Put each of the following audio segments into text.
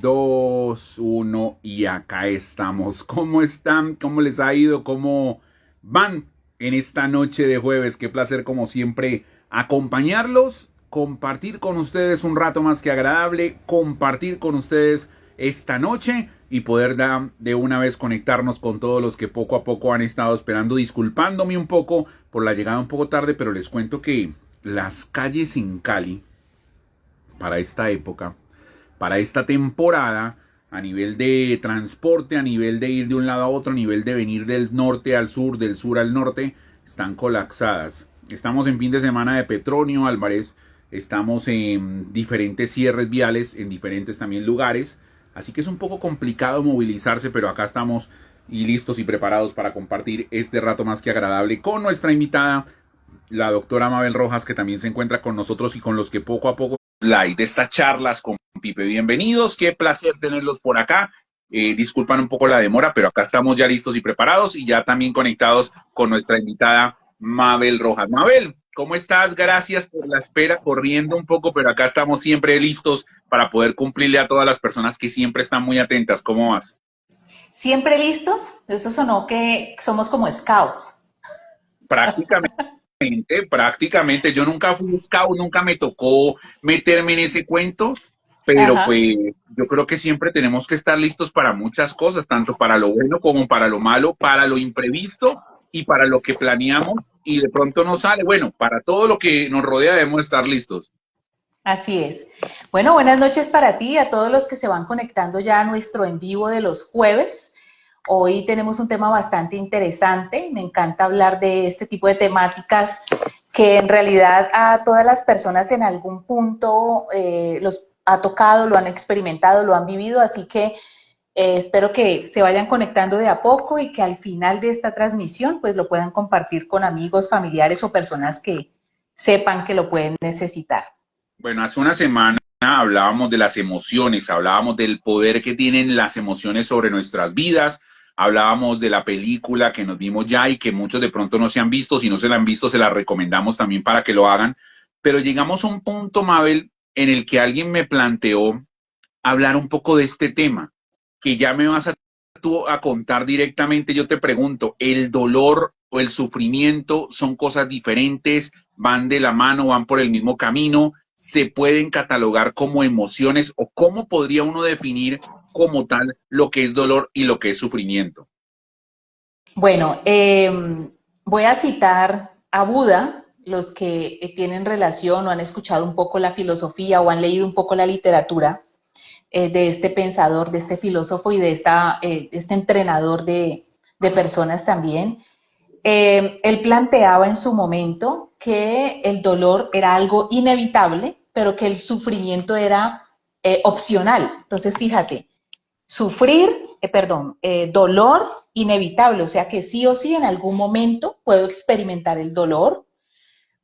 2, 1 y acá estamos. ¿Cómo están? ¿Cómo les ha ido? ¿Cómo van en esta noche de jueves? Qué placer como siempre acompañarlos, compartir con ustedes un rato más que agradable, compartir con ustedes esta noche y poder de una vez conectarnos con todos los que poco a poco han estado esperando, disculpándome un poco por la llegada un poco tarde, pero les cuento que las calles en Cali para esta época, para esta temporada, a nivel de transporte, a nivel de ir de un lado a otro, a nivel de venir del norte al sur, del sur al norte, están colapsadas. Estamos en fin de semana de Petronio Álvarez, estamos en diferentes cierres viales, en diferentes también lugares, así que es un poco complicado movilizarse, pero acá estamos y listos y preparados para compartir este rato más que agradable con nuestra invitada, la doctora Mabel Rojas, que también se encuentra con nosotros y con los que poco a poco slide de estas charlas con Pipe. Bienvenidos, qué placer tenerlos por acá. Disculpan un poco la demora, pero acá estamos ya listos y preparados y ya también conectados con nuestra invitada Mabel Rojas. Mabel, ¿cómo estás? Gracias por la espera, corriendo un poco, pero acá estamos siempre listos para poder cumplirle a todas las personas que siempre están muy atentas. ¿Cómo vas? ¿Siempre listos? Eso sonó que somos como scouts. Prácticamente. Prácticamente, yo nunca fui scout, nunca me tocó meterme en ese cuento, pero Ajá. pues yo creo que siempre tenemos que estar listos para muchas cosas, tanto para lo bueno como para lo malo, para lo imprevisto y para lo que planeamos y de pronto no sale. Bueno, para todo lo que nos rodea debemos estar listos. Así es. Bueno, buenas noches para ti y a todos los que se van conectando ya a nuestro en vivo de los jueves. Hoy tenemos un tema bastante interesante. Me encanta hablar de este tipo de temáticas que en realidad a todas las personas en algún punto los ha tocado, lo han experimentado, lo han vivido. Así que espero que se vayan conectando de a poco y que al final de esta transmisión pues lo puedan compartir con amigos, familiares o personas que sepan que lo pueden necesitar. Bueno, hace una semana hablábamos de las emociones, hablábamos del poder que tienen las emociones sobre nuestras vidas, hablábamos de la película que nos vimos ya y que muchos de pronto no se han visto, si no se la han visto se la recomendamos también para que lo hagan, pero llegamos a un punto, Mabel, en el que alguien me planteó hablar un poco de este tema, que ya me vas a tú a contar directamente. Yo te pregunto, ¿el dolor o el sufrimiento son cosas diferentes, van de la mano, van por el mismo camino, se pueden catalogar como emociones o cómo podría uno definir como tal lo que es dolor y lo que es sufrimiento? Bueno, voy a citar a Buda, los que tienen relación o han escuchado un poco la filosofía o han leído un poco la literatura de este pensador, de este filósofo y de este entrenador de personas también. Él planteaba en su momento que el dolor era algo inevitable, pero que el sufrimiento era opcional. Entonces, fíjate, dolor inevitable, o sea que sí o sí en algún momento puedo experimentar el dolor,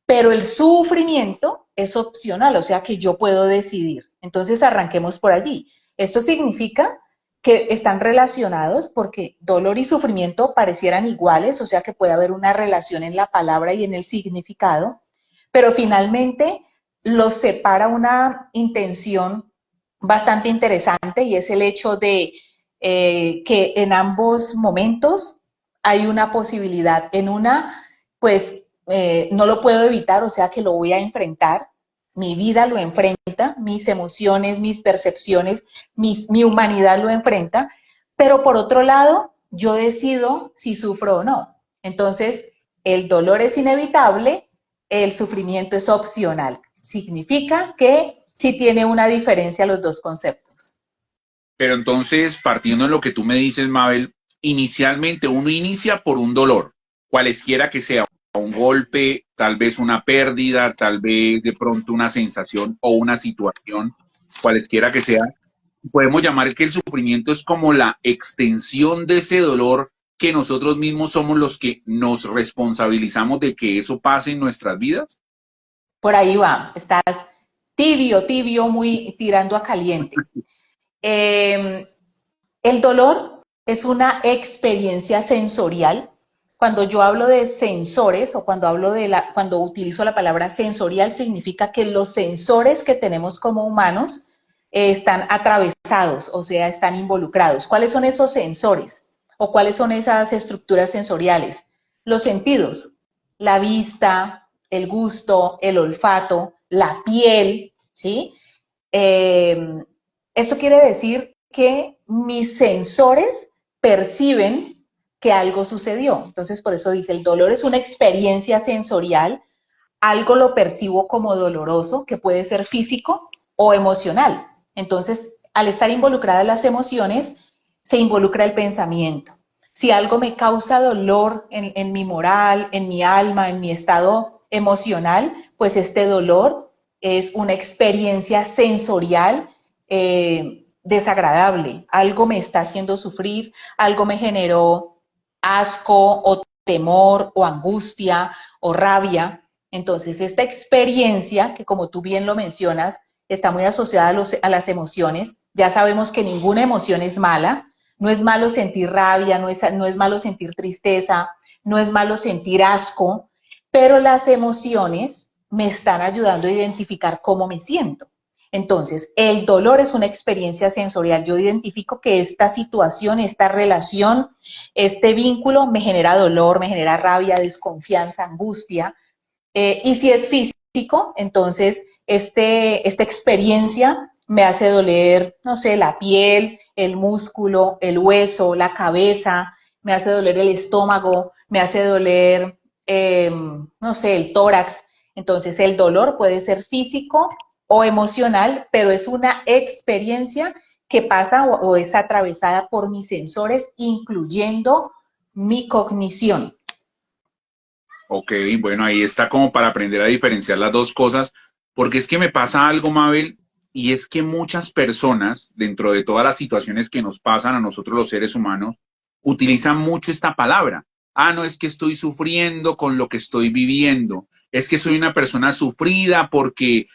pero el sufrimiento es opcional, o sea que yo puedo decidir. Entonces arranquemos por allí. Esto significa que están relacionados porque dolor y sufrimiento parecieran iguales, o sea que puede haber una relación en la palabra y en el significado, pero finalmente los separa una intención bastante interesante y es el hecho de que en ambos momentos hay una posibilidad. En una, pues no lo puedo evitar, o sea que lo voy a enfrentar. Mi vida lo enfrenta, mis emociones, mis percepciones, mi humanidad lo enfrenta, pero por otro lado, yo decido si sufro o no. Entonces, el dolor es inevitable, el sufrimiento es opcional. Significa que sí tiene una diferencia los dos conceptos. Pero entonces, partiendo de lo que tú me dices, Mabel, inicialmente uno inicia por un dolor, cualesquiera que sea, un golpe, tal vez una pérdida, tal vez de pronto una sensación o una situación, cualesquiera que sea. Podemos llamar que el sufrimiento es como la extensión de ese dolor que nosotros mismos somos los que nos responsabilizamos de que eso pase en nuestras vidas. Por ahí va, estás tibio, tibio, muy tirando a caliente. Eh, el dolor es una experiencia sensorial. Cuando yo hablo de sensores o cuando utilizo la palabra sensorial, significa que los sensores que tenemos como humanos están atravesados, o sea, están involucrados. ¿Cuáles son esos sensores o cuáles son esas estructuras sensoriales? Los sentidos, la vista, el gusto, el olfato, la piel, ¿sí? Eh, Esto quiere decir que mis sensores perciben que algo sucedió. Entonces, por eso dice, el dolor es una experiencia sensorial, algo lo percibo como doloroso, que puede ser físico o emocional. Entonces, al estar involucradas las emociones, se involucra el pensamiento. Si algo me causa dolor en mi moral, en mi alma, en mi estado emocional, pues este dolor es una experiencia sensorial desagradable. Algo me está haciendo sufrir, algo me generó asco o temor o angustia o rabia. Entonces, esta experiencia, que como tú bien lo mencionas, está muy asociada a las emociones. Ya sabemos que ninguna emoción es mala. No es malo sentir rabia, no es malo sentir tristeza, no es malo sentir asco, pero las emociones me están ayudando a identificar cómo me siento. Entonces, el dolor es una experiencia sensorial. Yo identifico que esta situación, esta relación, este vínculo me genera dolor, me genera rabia, desconfianza, angustia. Y si es físico, entonces esta experiencia me hace doler, no sé, la piel, el músculo, el hueso, la cabeza, me hace doler el estómago, me hace doler, no sé, el tórax. Entonces el dolor puede ser físico o emocional, pero es una experiencia que pasa o es atravesada por mis sensores, incluyendo mi cognición. Ok, bueno, ahí está como para aprender a diferenciar las dos cosas, porque es que me pasa algo, Mabel, y es que muchas personas, dentro de todas las situaciones que nos pasan a nosotros los seres humanos, utilizan mucho esta palabra. Ah, no, es que estoy sufriendo con lo que estoy viviendo. Es que soy una persona sufrida porque,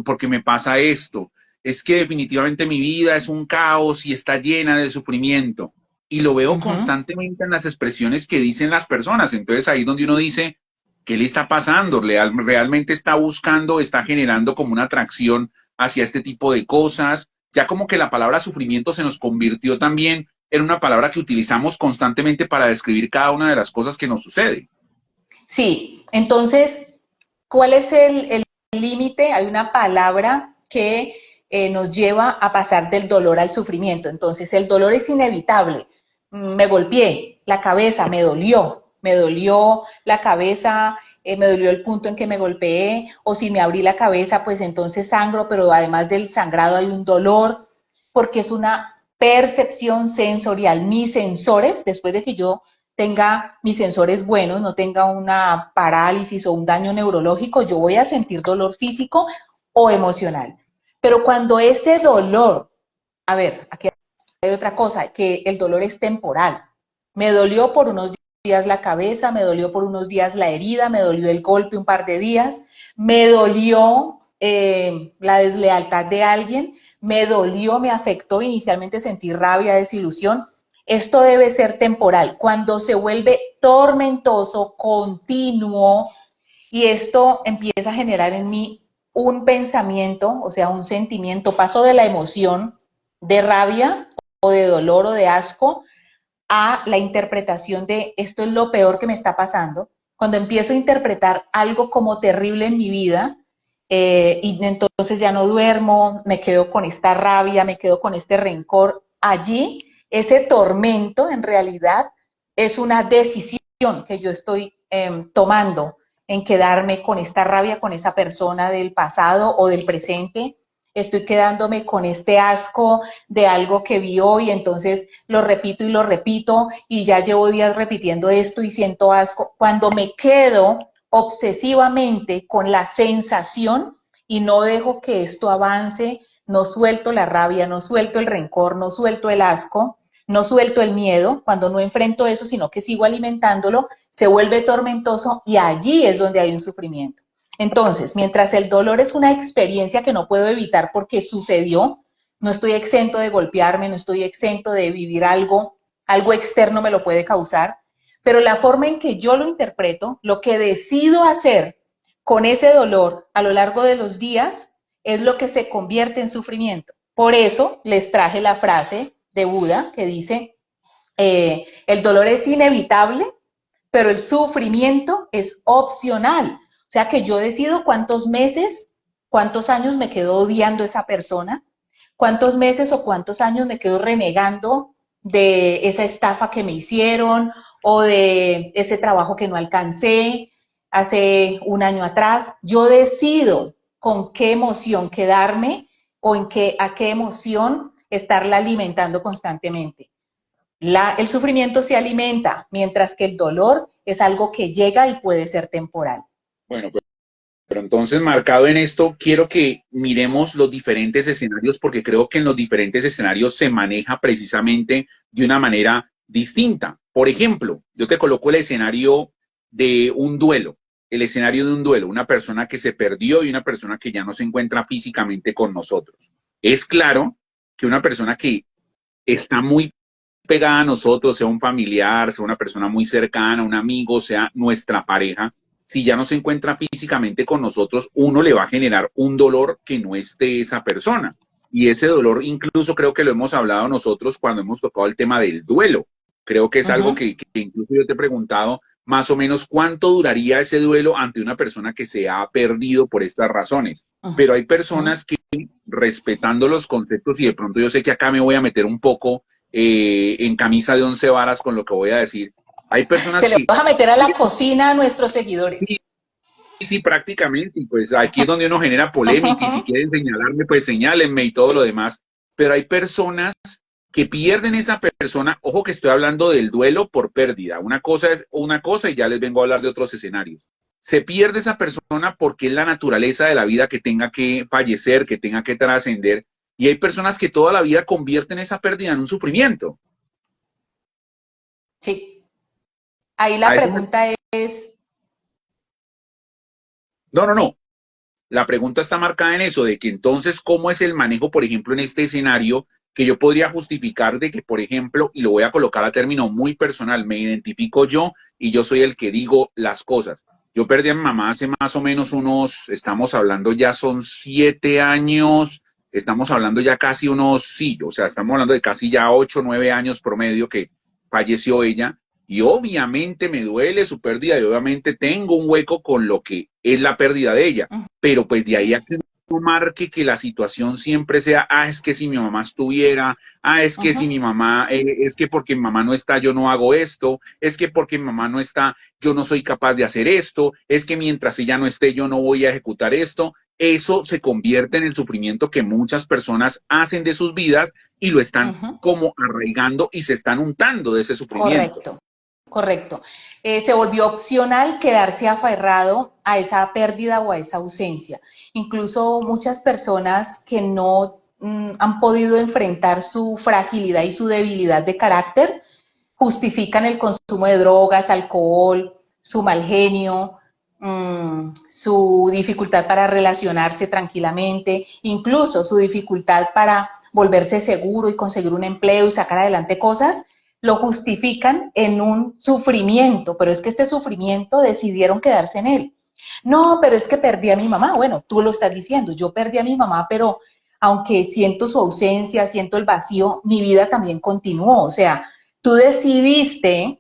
porque me pasa esto. Es que definitivamente mi vida es un caos y está llena de sufrimiento y lo veo Uh -huh. constantemente en las expresiones que dicen las personas. Entonces ahí es donde uno dice, ¿qué le está pasando? ¿Realmente está buscando, está generando como una atracción hacia este tipo de cosas? Ya como que la palabra sufrimiento se nos convirtió también en una palabra que utilizamos constantemente para describir cada una de las cosas que nos sucede. Sí, entonces, ¿cuál es el límite? Hay una palabra que nos lleva a pasar del dolor al sufrimiento. Entonces, el dolor es inevitable. Me golpeé, la cabeza me dolió la cabeza, me dolió el punto en que me golpeé, o si me abrí la cabeza, pues entonces sangro, pero además del sangrado hay un dolor, porque es una percepción sensorial. Mis sensores, después de que yo tenga mis sensores buenos, no tenga una parálisis o un daño neurológico, yo voy a sentir dolor físico o emocional. Pero cuando ese dolor, a ver, aquí hay otra cosa, que el dolor es temporal. Me dolió por unos días la cabeza, me dolió por unos días la herida, me dolió el golpe un par de días, me dolió la deslealtad de alguien, me dolió, me afectó inicialmente sentir rabia, desilusión. Esto debe ser temporal. Cuando se vuelve tormentoso, continuo, y esto empieza a generar en mí un pensamiento, o sea, un sentimiento, paso de la emoción de rabia o de dolor o de asco a la interpretación de esto es lo peor que me está pasando. Cuando empiezo a interpretar algo como terrible en mi vida, y entonces ya no duermo, me quedo con esta rabia, me quedo con este rencor, allí ese tormento en realidad es una decisión que yo estoy tomando en quedarme con esta rabia, con esa persona del pasado o del presente. Estoy quedándome con este asco de algo que vi hoy, entonces lo repito y ya llevo días repitiendo esto y siento asco. Cuando me quedo obsesivamente con la sensación y no dejo que esto avance, no suelto la rabia, no suelto el rencor, no suelto el asco, no suelto el miedo, cuando no enfrento eso, sino que sigo alimentándolo, se vuelve tormentoso y allí es donde hay un sufrimiento. Entonces, mientras el dolor es una experiencia que no puedo evitar porque sucedió, no estoy exento de golpearme, no estoy exento de vivir algo externo me lo puede causar, pero la forma en que yo lo interpreto, lo que decido hacer con ese dolor a lo largo de los días, es lo que se convierte en sufrimiento. Por eso les traje la frase de Buda que dice, el dolor es inevitable, pero el sufrimiento es opcional. O sea que yo decido cuántos meses, cuántos años me quedo odiando a esa persona, cuántos meses o cuántos años me quedo renegando de esa estafa que me hicieron o de ese trabajo que no alcancé hace un año atrás. Yo decido con qué emoción quedarme o a qué emoción estarla alimentando constantemente. El sufrimiento se alimenta, mientras que el dolor es algo que llega y puede ser temporal. Bueno, pero entonces, marcado en esto, quiero que miremos los diferentes escenarios porque creo que en los diferentes escenarios se maneja precisamente de una manera distinta. Por ejemplo, yo te coloco el escenario de un duelo, el escenario de un duelo, una persona que se perdió y una persona que ya no se encuentra físicamente con nosotros. Es claro que una persona que está muy pegada a nosotros, sea un familiar, sea una persona muy cercana, un amigo, sea nuestra pareja, si ya no se encuentra físicamente con nosotros, uno le va a generar un dolor que no es de esa persona. Y ese dolor, incluso creo que lo hemos hablado nosotros cuando hemos tocado el tema del duelo. Creo que es algo que incluso yo te he preguntado más o menos cuánto duraría ese duelo ante una persona que se ha perdido por estas razones. Pero hay personas que, respetando los conceptos, y de pronto yo sé que acá me voy a meter un poco en camisa de 11 varas con lo que voy a decir, hay personas Se le que vas a meter a la cocina a nuestros seguidores. sí, sí, prácticamente, y pues aquí es donde uno genera polémica y si quieren señalarme, pues señálenme y todo lo demás, pero hay personas que pierden esa persona, ojo que estoy hablando del duelo por pérdida, una cosa es una cosa y ya les vengo a hablar de otros escenarios. Se pierde esa persona porque es la naturaleza de la vida que tenga que fallecer, que tenga que trascender, y hay personas que toda la vida convierten esa pérdida en un sufrimiento. Sí. Ahí A la ese, pregunta es, no, no, no. La pregunta está marcada en eso, de que entonces, ¿cómo es el manejo, por ejemplo, en este escenario que yo podría justificar de que, por ejemplo, y lo voy a colocar a término muy personal, me identifico yo y yo soy el que digo las cosas? Yo perdí a mi mamá hace más o menos unos, estamos hablando ya son 7 años, estamos hablando ya casi unos, sí, o sea, estamos hablando de casi ya 8, 9 años promedio que falleció ella. Y obviamente me duele su pérdida y obviamente tengo un hueco con lo que es la pérdida de ella, pero pues de ahí a que no marque que la situación siempre sea, es que si mi mamá estuviera, es que si mi mamá, es que porque mi mamá no está, yo no hago esto, es que porque mi mamá no está, yo no soy capaz de hacer esto, es que mientras ella no esté, yo no voy a ejecutar esto. Eso se convierte en el sufrimiento que muchas personas hacen de sus vidas y lo están como arraigando y se están untando de ese sufrimiento. correcto, correcto. Se volvió opcional quedarse aferrado a esa pérdida o a esa ausencia. Incluso muchas personas que no han podido enfrentar su fragilidad y su debilidad de carácter justifican el consumo de drogas, alcohol, su mal genio, su dificultad para relacionarse tranquilamente, incluso su dificultad para volverse seguro y conseguir un empleo y sacar adelante cosas, lo justifican en un sufrimiento, pero es que este sufrimiento decidieron quedarse en él. No, pero es que perdí a mi mamá. Bueno, tú lo estás diciendo, yo perdí a mi mamá, pero aunque siento su ausencia, siento el vacío, mi vida también continuó. O sea, tú decidiste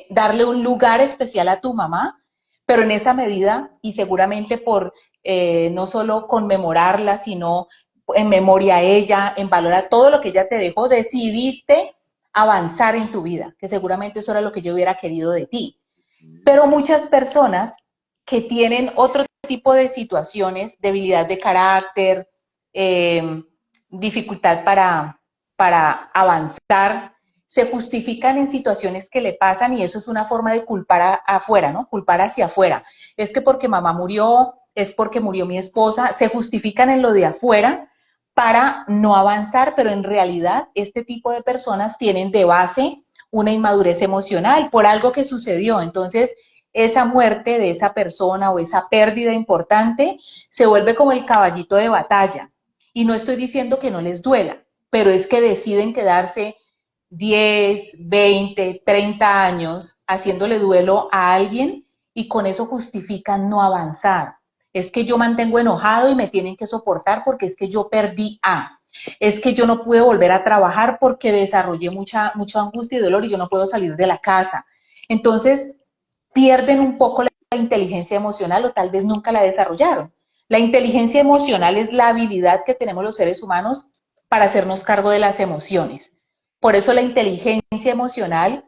darle un lugar especial a tu mamá, pero en esa medida y seguramente por no solo conmemorarla, sino en memoria a ella, en valorar todo lo que ella te dejó, decidiste avanzar en tu vida, que seguramente eso era lo que yo hubiera querido de ti. Pero muchas personas que tienen otro tipo de situaciones, debilidad de carácter, eh, dificultad para avanzar, se justifican en situaciones que le pasan y eso es una forma de culpar afuera, ¿no? Culpar hacia afuera. Es que porque mamá murió, es porque murió mi esposa, se justifican en lo de afuera para no avanzar, pero en realidad este tipo de personas tienen de base una inmadurez emocional por algo que sucedió. Entonces, esa muerte de esa persona o esa pérdida importante se vuelve como el caballito de batalla. Y no estoy diciendo que no les duela, pero es que deciden quedarse 10, 20, 30 años haciéndole duelo a alguien y con eso justifican no avanzar. Es que yo mantengo enojado y me tienen que soportar porque es que yo perdí a. Es que yo no pude volver a trabajar porque desarrollé mucha angustia y dolor y yo no puedo salir de la casa. Entonces, pierden un poco la inteligencia emocional o tal vez nunca la desarrollaron. La inteligencia emocional es la habilidad que tenemos los seres humanos para hacernos cargo de las emociones. Por eso la inteligencia emocional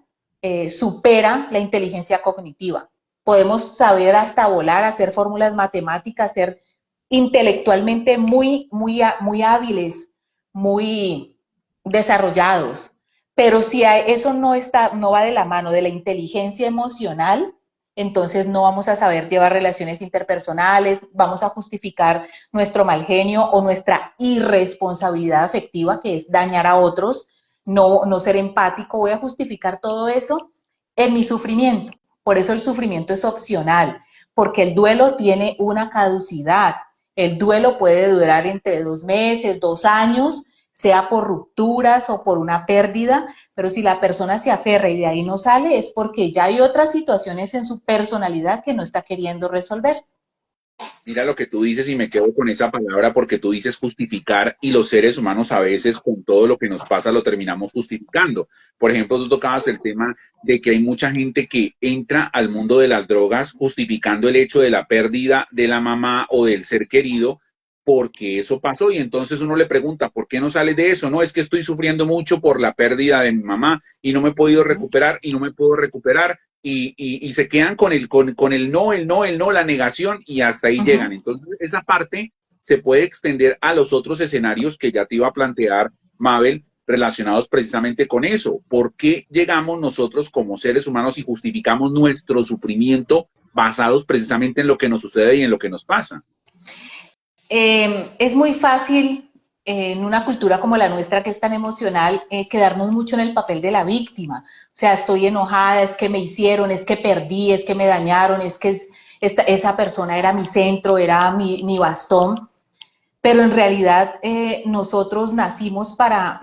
supera la inteligencia cognitiva. Podemos saber hasta volar, hacer fórmulas matemáticas, ser intelectualmente muy hábiles, muy desarrollados. Pero si eso no va de la mano de la inteligencia emocional, entonces no vamos a saber llevar relaciones interpersonales, vamos a justificar nuestro mal genio o nuestra irresponsabilidad afectiva, que es dañar a otros, no ser empático, voy a justificar todo eso en mi sufrimiento. Por eso el sufrimiento es opcional, porque el duelo tiene una caducidad. El duelo puede durar entre 2 meses, 2 años, sea por rupturas o por una pérdida, pero si la persona se aferra y de ahí no sale es porque ya hay otras situaciones en su personalidad que no está queriendo resolver. Mira lo que tú dices y me quedo con esa palabra porque tú dices justificar y los seres humanos a veces con todo lo que nos pasa lo terminamos justificando. Por ejemplo, tú tocabas el tema de que hay mucha gente que entra al mundo de las drogas justificando el hecho de la pérdida de la mamá o del ser querido porque eso pasó y entonces uno le pregunta, ¿por qué no sales de eso? No, es que estoy sufriendo mucho por la pérdida de mi mamá y no me he podido recuperar y no me puedo recuperar y se quedan con el no, la negación y hasta ahí llegan. Entonces, esa parte se puede extender a los otros escenarios que ya te iba a plantear, Mabel, relacionados precisamente con eso. ¿Por qué llegamos nosotros como seres humanos y justificamos nuestro sufrimiento basados precisamente en lo que nos sucede y en lo que nos pasa? Es muy fácil en una cultura como la nuestra que es tan emocional quedarnos mucho en el papel de la víctima. O sea, estoy enojada, es que me hicieron, es que perdí, es que me dañaron, es que esa persona era mi centro, era mi bastón. Pero en realidad nosotros nacimos para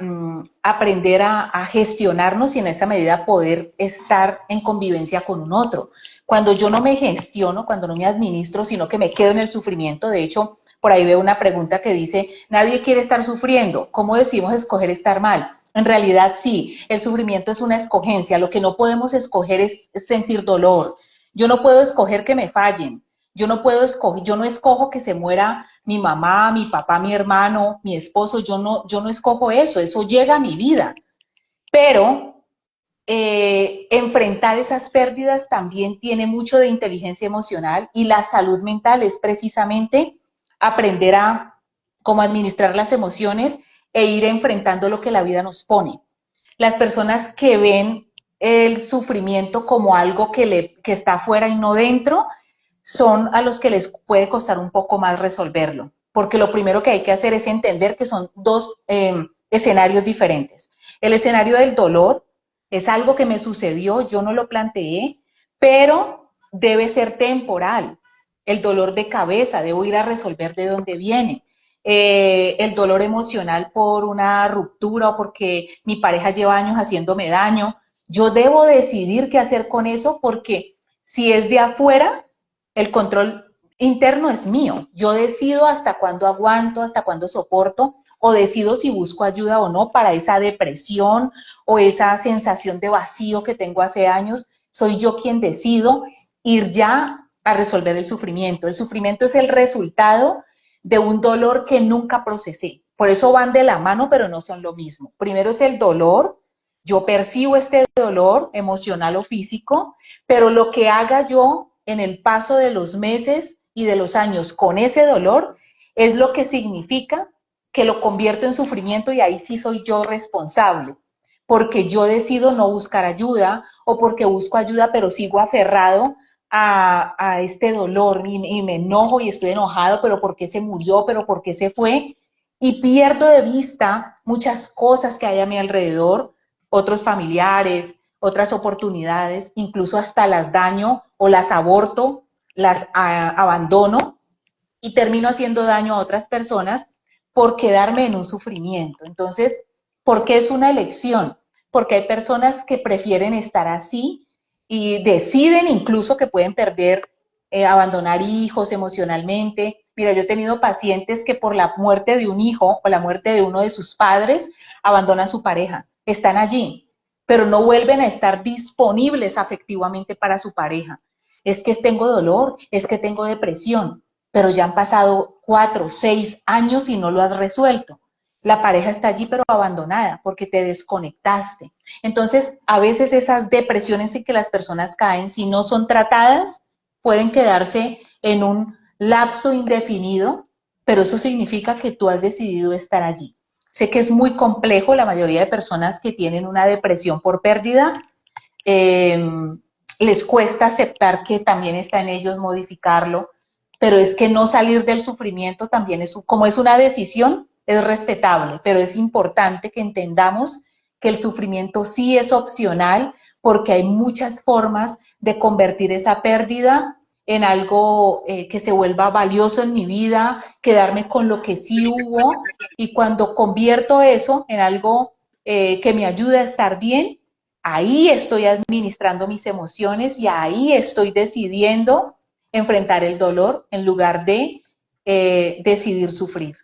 aprender a gestionarnos y en esa medida poder estar en convivencia con un otro. Cuando yo no me gestiono, cuando no me administro, sino que me quedo en el sufrimiento, de hecho, por ahí veo una pregunta que dice, nadie quiere estar sufriendo, ¿cómo decimos escoger estar mal? En realidad sí, el sufrimiento es una escogencia, lo que no podemos escoger es sentir dolor. Yo no puedo escoger que me fallen, yo no escojo que se muera mi mamá, mi papá, mi hermano, mi esposo, yo no escojo eso, eso llega a mi vida. Pero enfrentar esas pérdidas también tiene mucho de inteligencia emocional y la salud mental es precisamente aprender a cómo administrar las emociones e ir enfrentando lo que la vida nos pone. Las personas que ven el sufrimiento como algo que está afuera y no dentro, son a los que les puede costar un poco más resolverlo, porque lo primero que hay que hacer es entender que son dos escenarios diferentes. El escenario del dolor es algo que me sucedió, yo no lo planteé, pero debe ser temporal. El dolor de cabeza, debo ir a resolver de dónde viene. El dolor emocional por una ruptura o porque mi pareja lleva años haciéndome daño. Yo debo decidir qué hacer con eso porque si es de afuera, el control interno es mío. Yo decido hasta cuándo aguanto, hasta cuándo soporto, o decido si busco ayuda o no para esa depresión o esa sensación de vacío que tengo hace años. Soy yo quien decido ir ya a resolver el sufrimiento. El sufrimiento es el resultado de un dolor que nunca procesé. Por eso van de la mano, pero no son lo mismo. Primero es el dolor. Yo percibo este dolor emocional o físico, pero lo que haga yo en el paso de los meses y de los años con ese dolor es lo que significa que lo convierto en sufrimiento y ahí sí soy yo responsable, porque yo decido no buscar ayuda o porque busco ayuda pero sigo aferrado a este dolor y me enojo y estoy enojado, pero ¿por qué se murió? ¿Pero por qué se fue? Y pierdo de vista muchas cosas que hay a mi alrededor, otros familiares, otras oportunidades, incluso hasta las daño o las aborto, las abandono y termino haciendo daño a otras personas por quedarme en un sufrimiento. Entonces, ¿por qué es una elección? Porque hay personas que prefieren estar así y deciden incluso que pueden perder abandonar hijos emocionalmente. Mira, yo he tenido pacientes que por la muerte de un hijo o la muerte de uno de sus padres abandonan a su pareja, están allí, pero no vuelven a estar disponibles afectivamente para su pareja. Es que tengo dolor, es que tengo depresión, pero ya han pasado 4, 6 años y no lo has resuelto. La pareja está allí pero abandonada porque te desconectaste. Entonces, a veces esas depresiones en que las personas caen, si no son tratadas, pueden quedarse en un lapso indefinido, pero eso significa que tú has decidido estar allí. Sé que es muy complejo, la mayoría de personas que tienen una depresión por pérdida, eh, les cuesta aceptar que también está en ellos modificarlo, pero es que no salir del sufrimiento también es, como es una decisión, es respetable, pero es importante que entendamos que el sufrimiento sí es opcional porque hay muchas formas de convertir esa pérdida en algo que se vuelva valioso en mi vida, quedarme con lo que sí hubo, y cuando convierto eso en algo que me ayude a estar bien, ahí estoy administrando mis emociones y ahí estoy decidiendo enfrentar el dolor en lugar de decidir sufrir.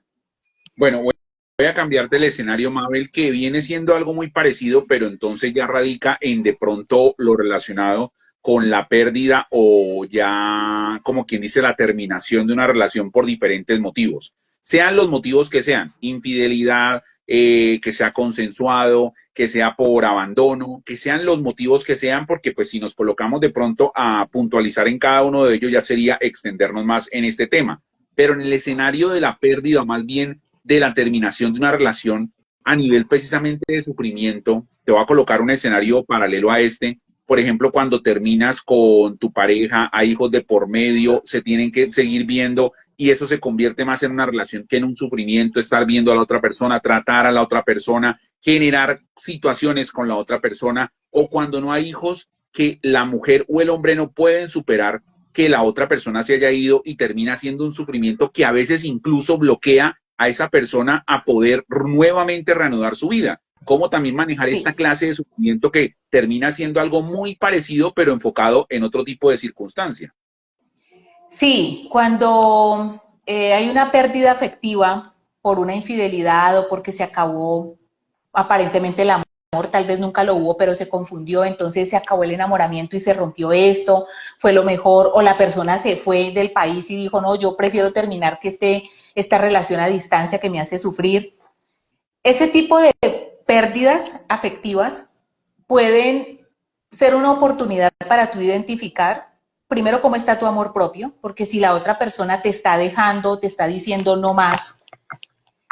Bueno, voy a cambiarte el escenario, Mabel, que viene siendo algo muy parecido, pero entonces ya radica en de pronto lo relacionado con la pérdida o ya, como quien dice, la terminación de una relación por diferentes motivos. Sean los motivos que sean, infidelidad, que sea consensuado, que sea por abandono, que sean los motivos que sean, porque pues si nos colocamos de pronto a puntualizar en cada uno de ellos ya sería extendernos más en este tema. Pero en el escenario de la pérdida, más bien de la terminación de una relación a nivel precisamente de sufrimiento, te voy a colocar un escenario paralelo a este. Por ejemplo, cuando terminas con tu pareja, hay hijos de por medio, se tienen que seguir viendo y eso se convierte más en una relación que en un sufrimiento, estar viendo a la otra persona, tratar a la otra persona, generar situaciones con la otra persona, o cuando no hay hijos que la mujer o el hombre no pueden superar que la otra persona se haya ido y termina siendo un sufrimiento que a veces incluso bloquea a esa persona a poder nuevamente reanudar su vida. Cómo también manejar esta Sí, clase de sufrimiento que termina siendo algo muy parecido, pero enfocado en otro tipo de circunstancia. sí, cuando hay una pérdida afectiva por una infidelidad o porque se acabó aparentemente el amor, tal vez nunca lo hubo, pero se confundió, entonces se acabó el enamoramiento y se rompió esto, fue lo mejor, o la persona se fue del país y dijo, no, yo prefiero terminar que esta relación a distancia que me hace sufrir. Ese tipo de pérdidas afectivas pueden ser una oportunidad para tú identificar, primero, cómo está tu amor propio, porque si la otra persona te está dejando, te está diciendo no más,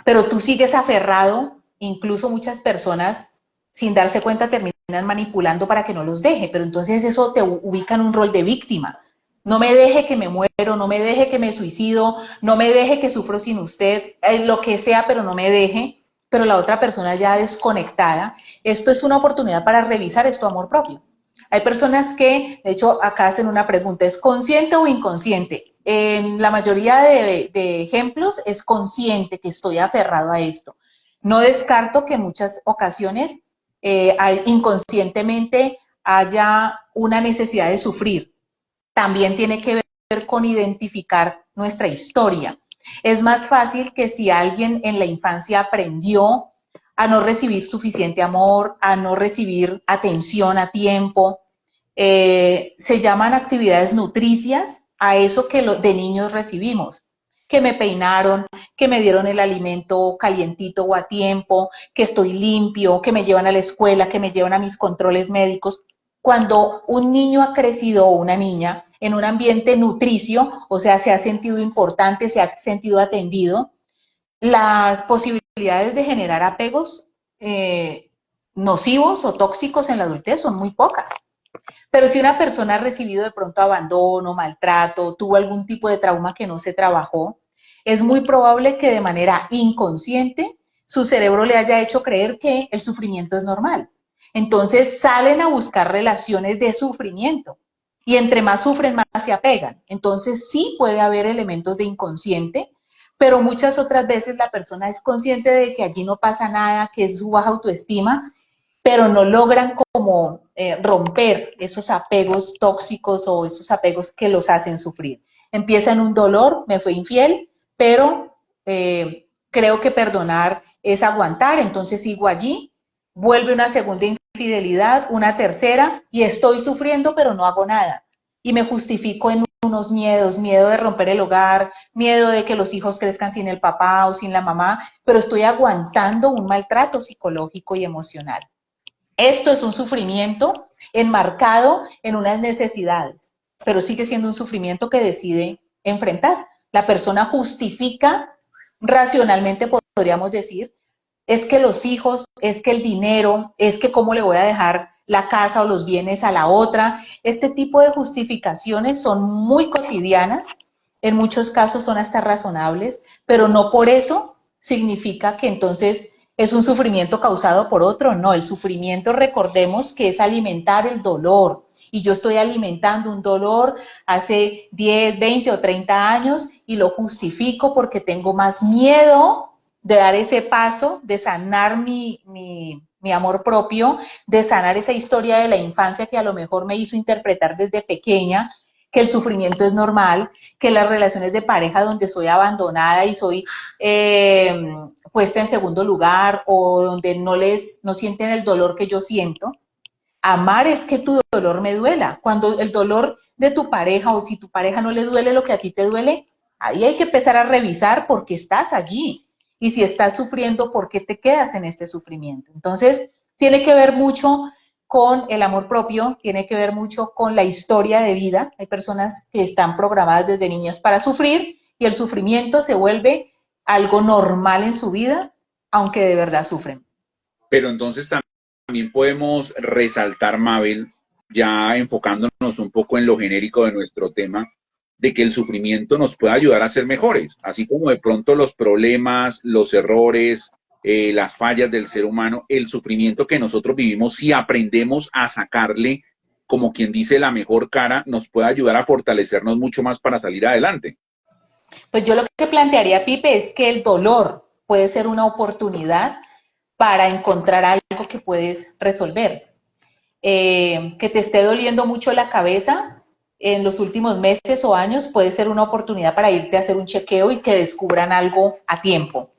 pero tú sigues aferrado, incluso muchas personas sin darse cuenta terminan manipulando para que no los deje, pero entonces eso te ubica en un rol de víctima. No me deje que me muero, no me deje que me suicido, no me deje que sufro sin usted, lo que sea, pero no me deje, pero la otra persona ya desconectada. Esto es una oportunidad para revisar, es tu amor propio. Hay personas que, de hecho, acá hacen una pregunta, ¿es consciente o inconsciente? En la mayoría de ejemplos es consciente que estoy aferrado a esto. No descarto que en muchas ocasiones inconscientemente haya una necesidad de sufrir. También tiene que ver con identificar nuestra historia. Es más fácil que si alguien en la infancia aprendió a no recibir suficiente amor, a no recibir atención a tiempo, se llaman actividades nutricias a eso que de niños recibimos, que me peinaron, que me dieron el alimento calientito o a tiempo, que estoy limpio, que me llevan a la escuela, que me llevan a mis controles médicos. Cuando un niño ha crecido o una niña en un ambiente nutricio, o sea, se ha sentido importante, se ha sentido atendido, las posibilidades de generar apegos nocivos o tóxicos en la adultez son muy pocas. Pero si una persona ha recibido de pronto abandono, maltrato, tuvo algún tipo de trauma que no se trabajó, es muy probable que de manera inconsciente su cerebro le haya hecho creer que el sufrimiento es normal. Entonces salen a buscar relaciones de sufrimiento y entre más sufren, más se apegan. Entonces sí puede haber elementos de inconsciente, pero muchas otras veces la persona es consciente de que allí no pasa nada, que es su baja autoestima, pero no logran como romper esos apegos tóxicos o esos apegos que los hacen sufrir. Empieza en un dolor, me fue infiel, pero creo que perdonar es aguantar, entonces sigo allí, vuelve una segunda infidelidad, una tercera, y estoy sufriendo, pero no hago nada. Y me justifico en unos miedos, miedo de romper el hogar, miedo de que los hijos crezcan sin el papá o sin la mamá, pero estoy aguantando un maltrato psicológico y emocional. Esto es un sufrimiento enmarcado en unas necesidades, pero sigue siendo un sufrimiento que decide enfrentar. La persona justifica racionalmente, podríamos decir, es que los hijos, es que el dinero, es que cómo le voy a dejar la casa o los bienes a la otra. Este tipo de justificaciones son muy cotidianas, en muchos casos son hasta razonables, pero no por eso significa que entonces es un sufrimiento causado por otro. No, el sufrimiento, recordemos que es alimentar el dolor. Y yo estoy alimentando un dolor hace 10, 20 o 30 años y lo justifico porque tengo más miedo de dar ese paso, de sanar mi amor propio, de sanar esa historia de la infancia que a lo mejor me hizo interpretar desde pequeña que el sufrimiento es normal, que las relaciones de pareja donde soy abandonada y soy puesta en segundo lugar o donde no sienten el dolor que yo siento. Amar es que tu dolor me duela. Cuando el dolor de tu pareja o si tu pareja no le duele lo que a ti te duele, ahí hay que empezar a revisar por qué estás allí. Y si estás sufriendo, ¿por qué te quedas en este sufrimiento? Entonces, tiene que ver mucho con el amor propio, tiene que ver mucho con la historia de vida. Hay personas que están programadas desde niñas para sufrir y el sufrimiento se vuelve algo normal en su vida, aunque de verdad sufren. Pero entonces también podemos resaltar, Mabel, ya enfocándonos un poco en lo genérico de nuestro tema, de que el sufrimiento nos puede ayudar a ser mejores, así como de pronto los problemas, los errores, las fallas del ser humano, el sufrimiento que nosotros vivimos, si aprendemos a sacarle, como quien dice, la mejor cara, nos puede ayudar a fortalecernos mucho más para salir adelante. Pues yo lo que plantearía, Pipe, es que el dolor puede ser una oportunidad para encontrar algo que puedes resolver. Que te esté doliendo mucho la cabeza en los últimos meses o años puede ser una oportunidad para irte a hacer un chequeo y que descubran algo a tiempo.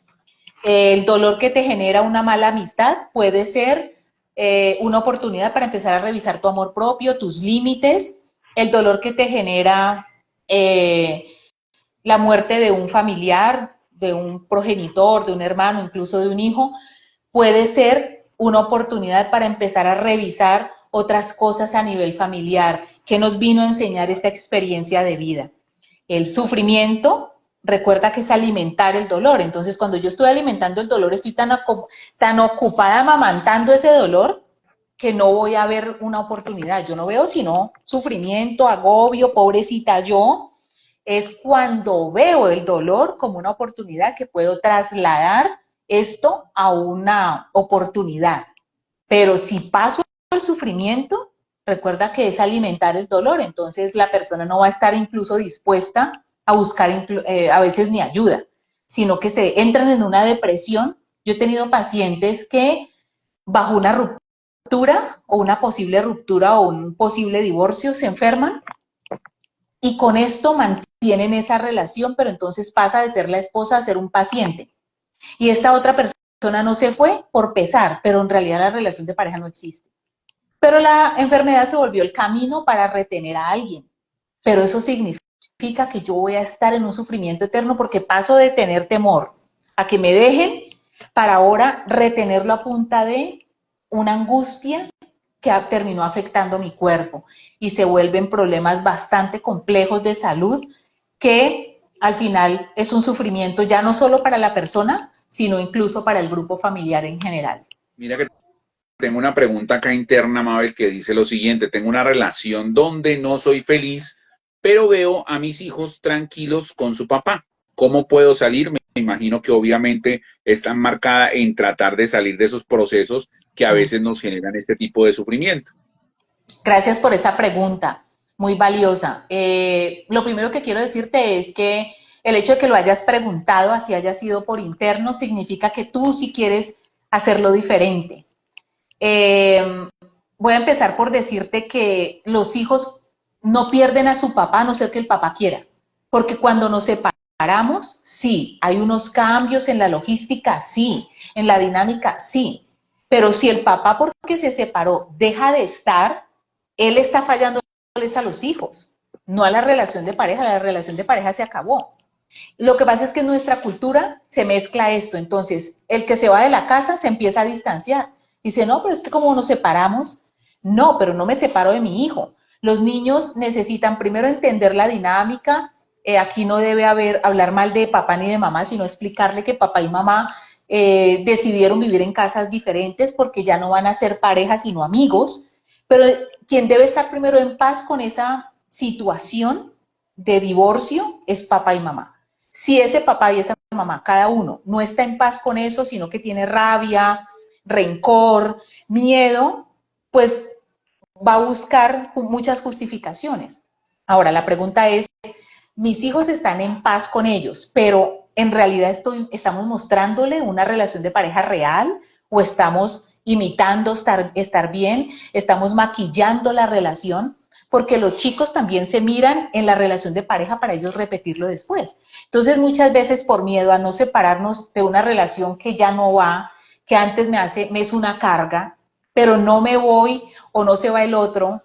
El dolor que te genera una mala amistad puede ser una oportunidad para empezar a revisar tu amor propio, tus límites. El dolor que te genera la muerte de un familiar, de un progenitor, de un hermano, incluso de un hijo, puede ser una oportunidad para empezar a revisar otras cosas a nivel familiar. ¿Qué nos vino a enseñar esta experiencia de vida? El sufrimiento, recuerda que es alimentar el dolor. Entonces, cuando yo estoy alimentando el dolor, estoy tan ocupada amamantando ese dolor que no voy a ver una oportunidad. Yo no veo sino sufrimiento, agobio, pobrecita yo. Es cuando veo el dolor como una oportunidad que puedo trasladar esto a una oportunidad. Pero si paso el sufrimiento, recuerda que es alimentar el dolor, entonces la persona no va a estar incluso dispuesta a buscar a veces ni ayuda, sino que se entran en una depresión. Yo he tenido pacientes que bajo una ruptura o una posible ruptura o un posible divorcio se enferman y con esto mantienen esa relación, pero entonces pasa de ser la esposa a ser un paciente. Y esta otra persona no se fue por pesar, pero en realidad la relación de pareja no existe. Pero la enfermedad se volvió el camino para retener a alguien. Pero eso significa que yo voy a estar en un sufrimiento eterno porque paso de tener temor a que me dejen para ahora retenerlo a punta de una angustia que terminó afectando mi cuerpo y se vuelven problemas bastante complejos de salud que al final es un sufrimiento ya no solo para la persona, sino incluso para el grupo familiar en general. Mira que tengo una pregunta acá interna, Mabel, que dice lo siguiente: tengo una relación donde no soy feliz, pero veo a mis hijos tranquilos con su papá. ¿Cómo puedo salir? Me imagino que obviamente está marcada en tratar de salir de esos procesos que a veces nos generan este tipo de sufrimiento. Gracias por esa pregunta, muy valiosa. Lo primero que quiero decirte es que el hecho de que lo hayas preguntado, así haya sido por interno, significa que tú sí quieres hacerlo diferente. Eh, voy a empezar por decirte que los hijos no pierden a su papá a no ser que el papá quiera. Porque cuando nos separamos, sí, hay unos cambios en la logística, sí, en la dinámica, sí. Pero si el papá, porque se separó, deja de estar, él está fallándoles a los hijos, no a la relación de pareja se acabó. Lo que pasa es que en nuestra cultura se mezcla esto, entonces el que se va de la casa se empieza a distanciar. Dice, no, pero es que como nos separamos, no, pero no me separo de mi hijo. Los niños necesitan primero entender la dinámica, aquí no debe hablar mal de papá ni de mamá, sino explicarle que papá y mamá decidieron vivir en casas diferentes porque ya no van a ser parejas sino amigos, pero quien debe estar primero en paz con esa situación de divorcio es papá y mamá. Si ese papá y esa mamá, cada uno, no está en paz con eso, sino que tiene rabia, rencor, miedo, pues va a buscar muchas justificaciones. Ahora, la pregunta es, mis hijos están en paz con ellos, pero en realidad estamos mostrándole una relación de pareja real o estamos imitando estar bien, estamos maquillando la relación, porque los chicos también se miran en la relación de pareja para ellos repetirlo después. Entonces, muchas veces por miedo a no separarnos de una relación que ya no va, que antes me es una carga, pero no me voy o no se va el otro,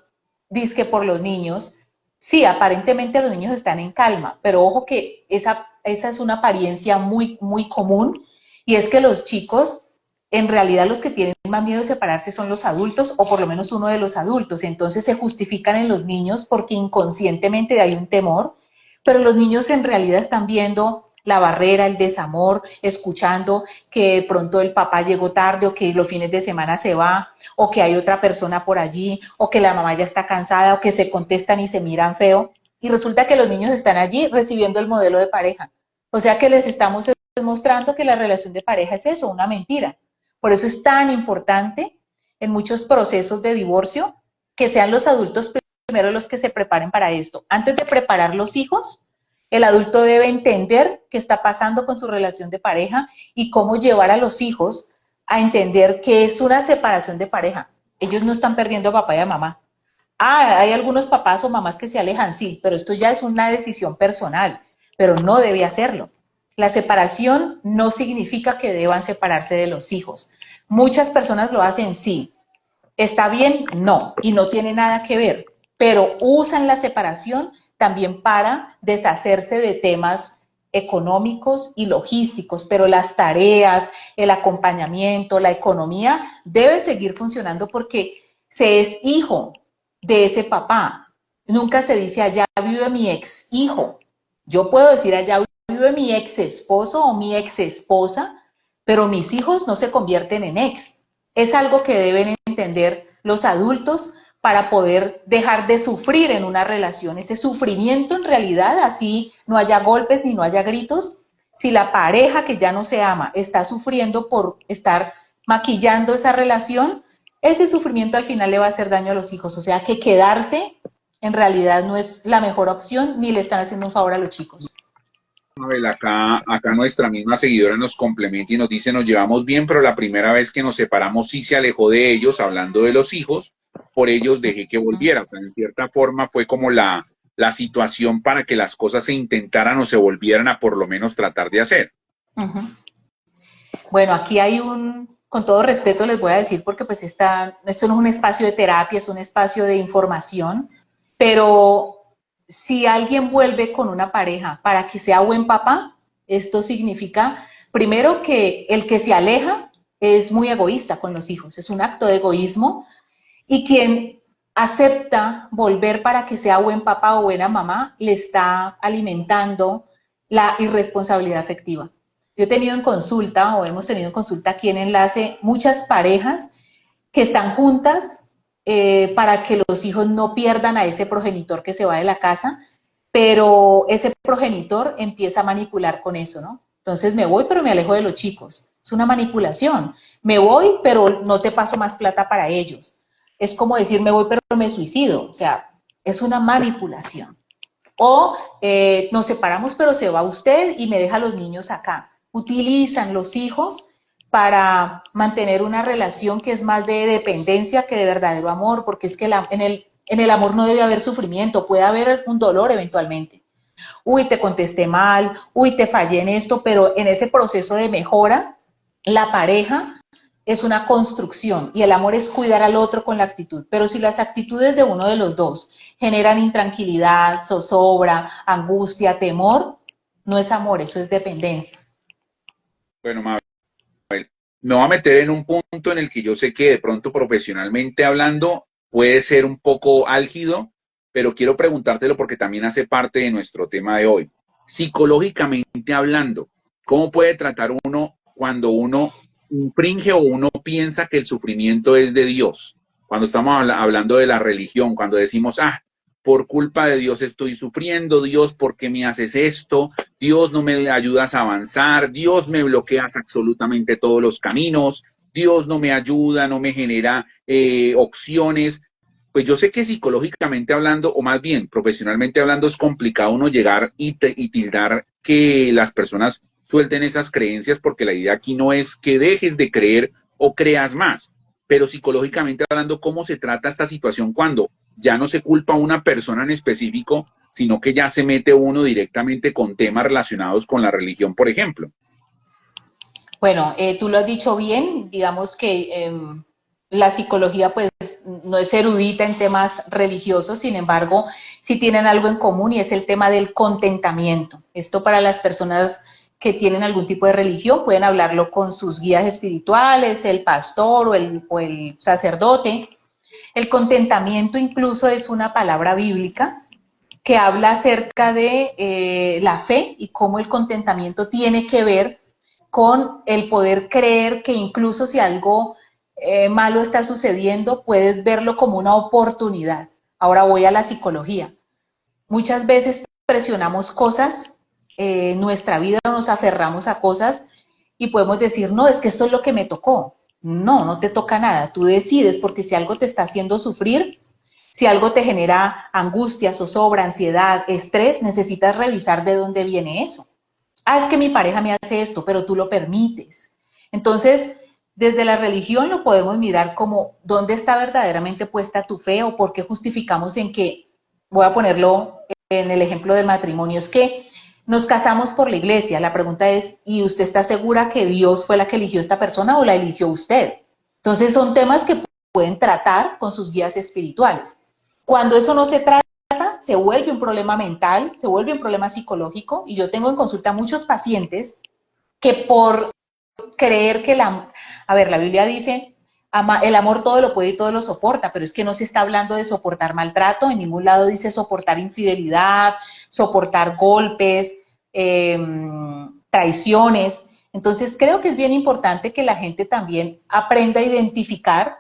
dizque por los niños. Sí, aparentemente los niños están en calma, pero ojo que esa es una apariencia muy, muy común, y es que los chicos, en realidad los que tienen más miedo de separarse son los adultos, o por lo menos uno de los adultos, entonces se justifican en los niños porque inconscientemente hay un temor, pero los niños en realidad están viendo la barrera, el desamor, escuchando que de pronto el papá llegó tarde o que los fines de semana se va, o que hay otra persona por allí, o que la mamá ya está cansada, o que se contestan y se miran feo. Y resulta que los niños están allí recibiendo el modelo de pareja. O sea que les estamos mostrando que la relación de pareja es eso, una mentira. Por eso es tan importante en muchos procesos de divorcio que sean los adultos primero los que se preparen para esto. Antes de preparar los hijos, el adulto debe entender qué está pasando con su relación de pareja y cómo llevar a los hijos a entender que es una separación de pareja. Ellos no están perdiendo a papá y a mamá. Hay algunos papás o mamás que se alejan, sí, pero esto ya es una decisión personal, pero no debe hacerlo. La separación no significa que deban separarse de los hijos. Muchas personas lo hacen, sí. ¿Está bien? No, y no tiene nada que ver, pero usan la separación también para deshacerse de temas económicos y logísticos, pero las tareas, el acompañamiento, la economía debe seguir funcionando porque se es hijo de ese papá. Nunca se dice allá vive mi ex hijo. Yo puedo decir allá vive mi ex esposo o mi ex esposa, pero mis hijos no se convierten en ex. Es algo que deben entender los adultos para poder dejar de sufrir en una relación. Ese sufrimiento en realidad, así no haya golpes ni no haya gritos, si la pareja que ya no se ama está sufriendo por estar maquillando esa relación, ese sufrimiento al final le va a hacer daño a los hijos. O sea que quedarse en realidad no es la mejor opción ni le están haciendo un favor a los chicos. Mabel, acá nuestra misma seguidora nos complementa y nos dice, nos llevamos bien, pero la primera vez que nos separamos sí se alejó de ellos, hablando de los hijos, por ellos dejé que volviera. O sea, en cierta forma fue como la situación para que las cosas se intentaran o se volvieran a por lo menos tratar de hacer. Uh -huh. Bueno, aquí hay con todo respeto les voy a decir, porque pues esto no es un espacio de terapia, es un espacio de información, pero si alguien vuelve con una pareja para que sea buen papá, esto significa, primero, que el que se aleja es muy egoísta con los hijos, es un acto de egoísmo, y quien acepta volver para que sea buen papá o buena mamá, le está alimentando la irresponsabilidad afectiva. Yo he tenido en consulta, o hemos tenido en consulta aquí en Enlace, muchas parejas que están juntas para que los hijos no pierdan a ese progenitor que se va de la casa, pero ese progenitor empieza a manipular con eso, ¿no? Entonces me voy, pero me alejo de los chicos. Es una manipulación. Me voy, pero no te paso más plata para ellos. Es como decir, me voy, pero me suicido. O sea, es una manipulación. O nos separamos, pero se va usted y me deja a los niños acá. Utilizan los hijos para mantener una relación que es más de dependencia que de verdadero amor, porque es que en el amor no debe haber sufrimiento, puede haber un dolor eventualmente. Uy, te contesté mal, uy, te fallé en esto, pero en ese proceso de mejora, la pareja es una construcción y el amor es cuidar al otro con la actitud. Pero si las actitudes de uno de los dos generan intranquilidad, zozobra, angustia, temor, no es amor, eso es dependencia. Bueno, Mabel, me voy a meter en un punto en el que yo sé que de pronto profesionalmente hablando puede ser un poco álgido, pero quiero preguntártelo porque también hace parte de nuestro tema de hoy. Psicológicamente hablando, ¿cómo puede tratar uno cuando uno infringe o uno piensa que el sufrimiento es de Dios? Cuando estamos hablando de la religión, cuando decimos, por culpa de Dios estoy sufriendo, Dios, ¿por qué me haces esto? Dios, no me ayudas a avanzar, Dios, me bloqueas absolutamente todos los caminos, Dios no me ayuda, no me genera opciones. Pues yo sé que psicológicamente hablando, o más bien profesionalmente hablando, es complicado uno llegar y tildar que las personas suelten esas creencias, porque la idea aquí no es que dejes de creer o creas más, pero psicológicamente hablando, ¿cómo se trata esta situación cuando ya no se culpa a una persona en específico, sino que ya se mete uno directamente con temas relacionados con la religión, por ejemplo? Bueno, tú lo has dicho bien, digamos que la psicología pues no es erudita en temas religiosos, sin embargo, sí tienen algo en común y es el tema del contentamiento. Esto para las personas que tienen algún tipo de religión, pueden hablarlo con sus guías espirituales, el pastor o el sacerdote. El contentamiento incluso es una palabra bíblica que habla acerca de la fe y cómo el contentamiento tiene que ver con el poder creer que incluso si algo malo está sucediendo, puedes verlo como una oportunidad. Ahora voy a la psicología. Muchas veces presionamos cosas en nuestra vida, nos aferramos a cosas y podemos decir, no, es que esto es lo que me tocó. No, no te toca nada. Tú decides porque si algo te está haciendo sufrir, si algo te genera angustia, zozobra, ansiedad, estrés, necesitas revisar de dónde viene eso. Es que mi pareja me hace esto, pero tú lo permites. Entonces, desde la religión lo podemos mirar como dónde está verdaderamente puesta tu fe o por qué justificamos en que, voy a ponerlo en el ejemplo del matrimonio, es que nos casamos por la iglesia. La pregunta es, ¿y usted está segura que Dios fue la que eligió esta persona o la eligió usted? Entonces, son temas que pueden tratar con sus guías espirituales. Cuando eso no se trata, se vuelve un problema mental, se vuelve un problema psicológico y yo tengo en consulta muchos pacientes que por creer que a ver, la Biblia dice, el amor todo lo puede y todo lo soporta, pero es que no se está hablando de soportar maltrato, en ningún lado dice soportar infidelidad, soportar golpes, traiciones. Entonces creo que es bien importante que la gente también aprenda a identificar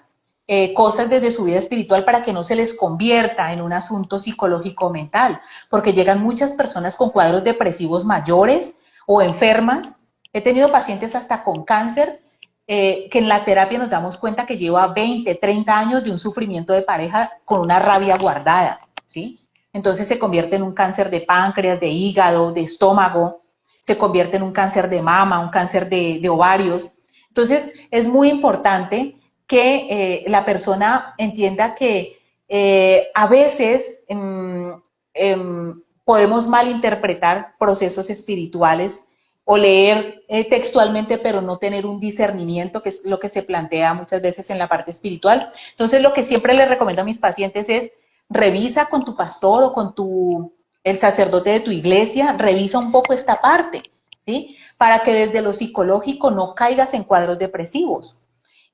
cosas desde su vida espiritual para que no se les convierta en un asunto psicológico mental, porque llegan muchas personas con cuadros depresivos mayores o enfermas. He tenido pacientes hasta con cáncer que en la terapia nos damos cuenta que lleva 20, 30 años de un sufrimiento de pareja con una rabia guardada, ¿sí? Entonces se convierte en un cáncer de páncreas, de hígado, de estómago, se convierte en un cáncer de mama, un cáncer de ovarios. Entonces es muy importante que la persona entienda que a veces podemos malinterpretar procesos espirituales o leer textualmente, pero no tener un discernimiento, que es lo que se plantea muchas veces en la parte espiritual. Entonces, lo que siempre les recomiendo a mis pacientes es revisa con tu pastor o con el sacerdote de tu iglesia, revisa un poco esta parte, ¿sí? Para que desde lo psicológico no caigas en cuadros depresivos.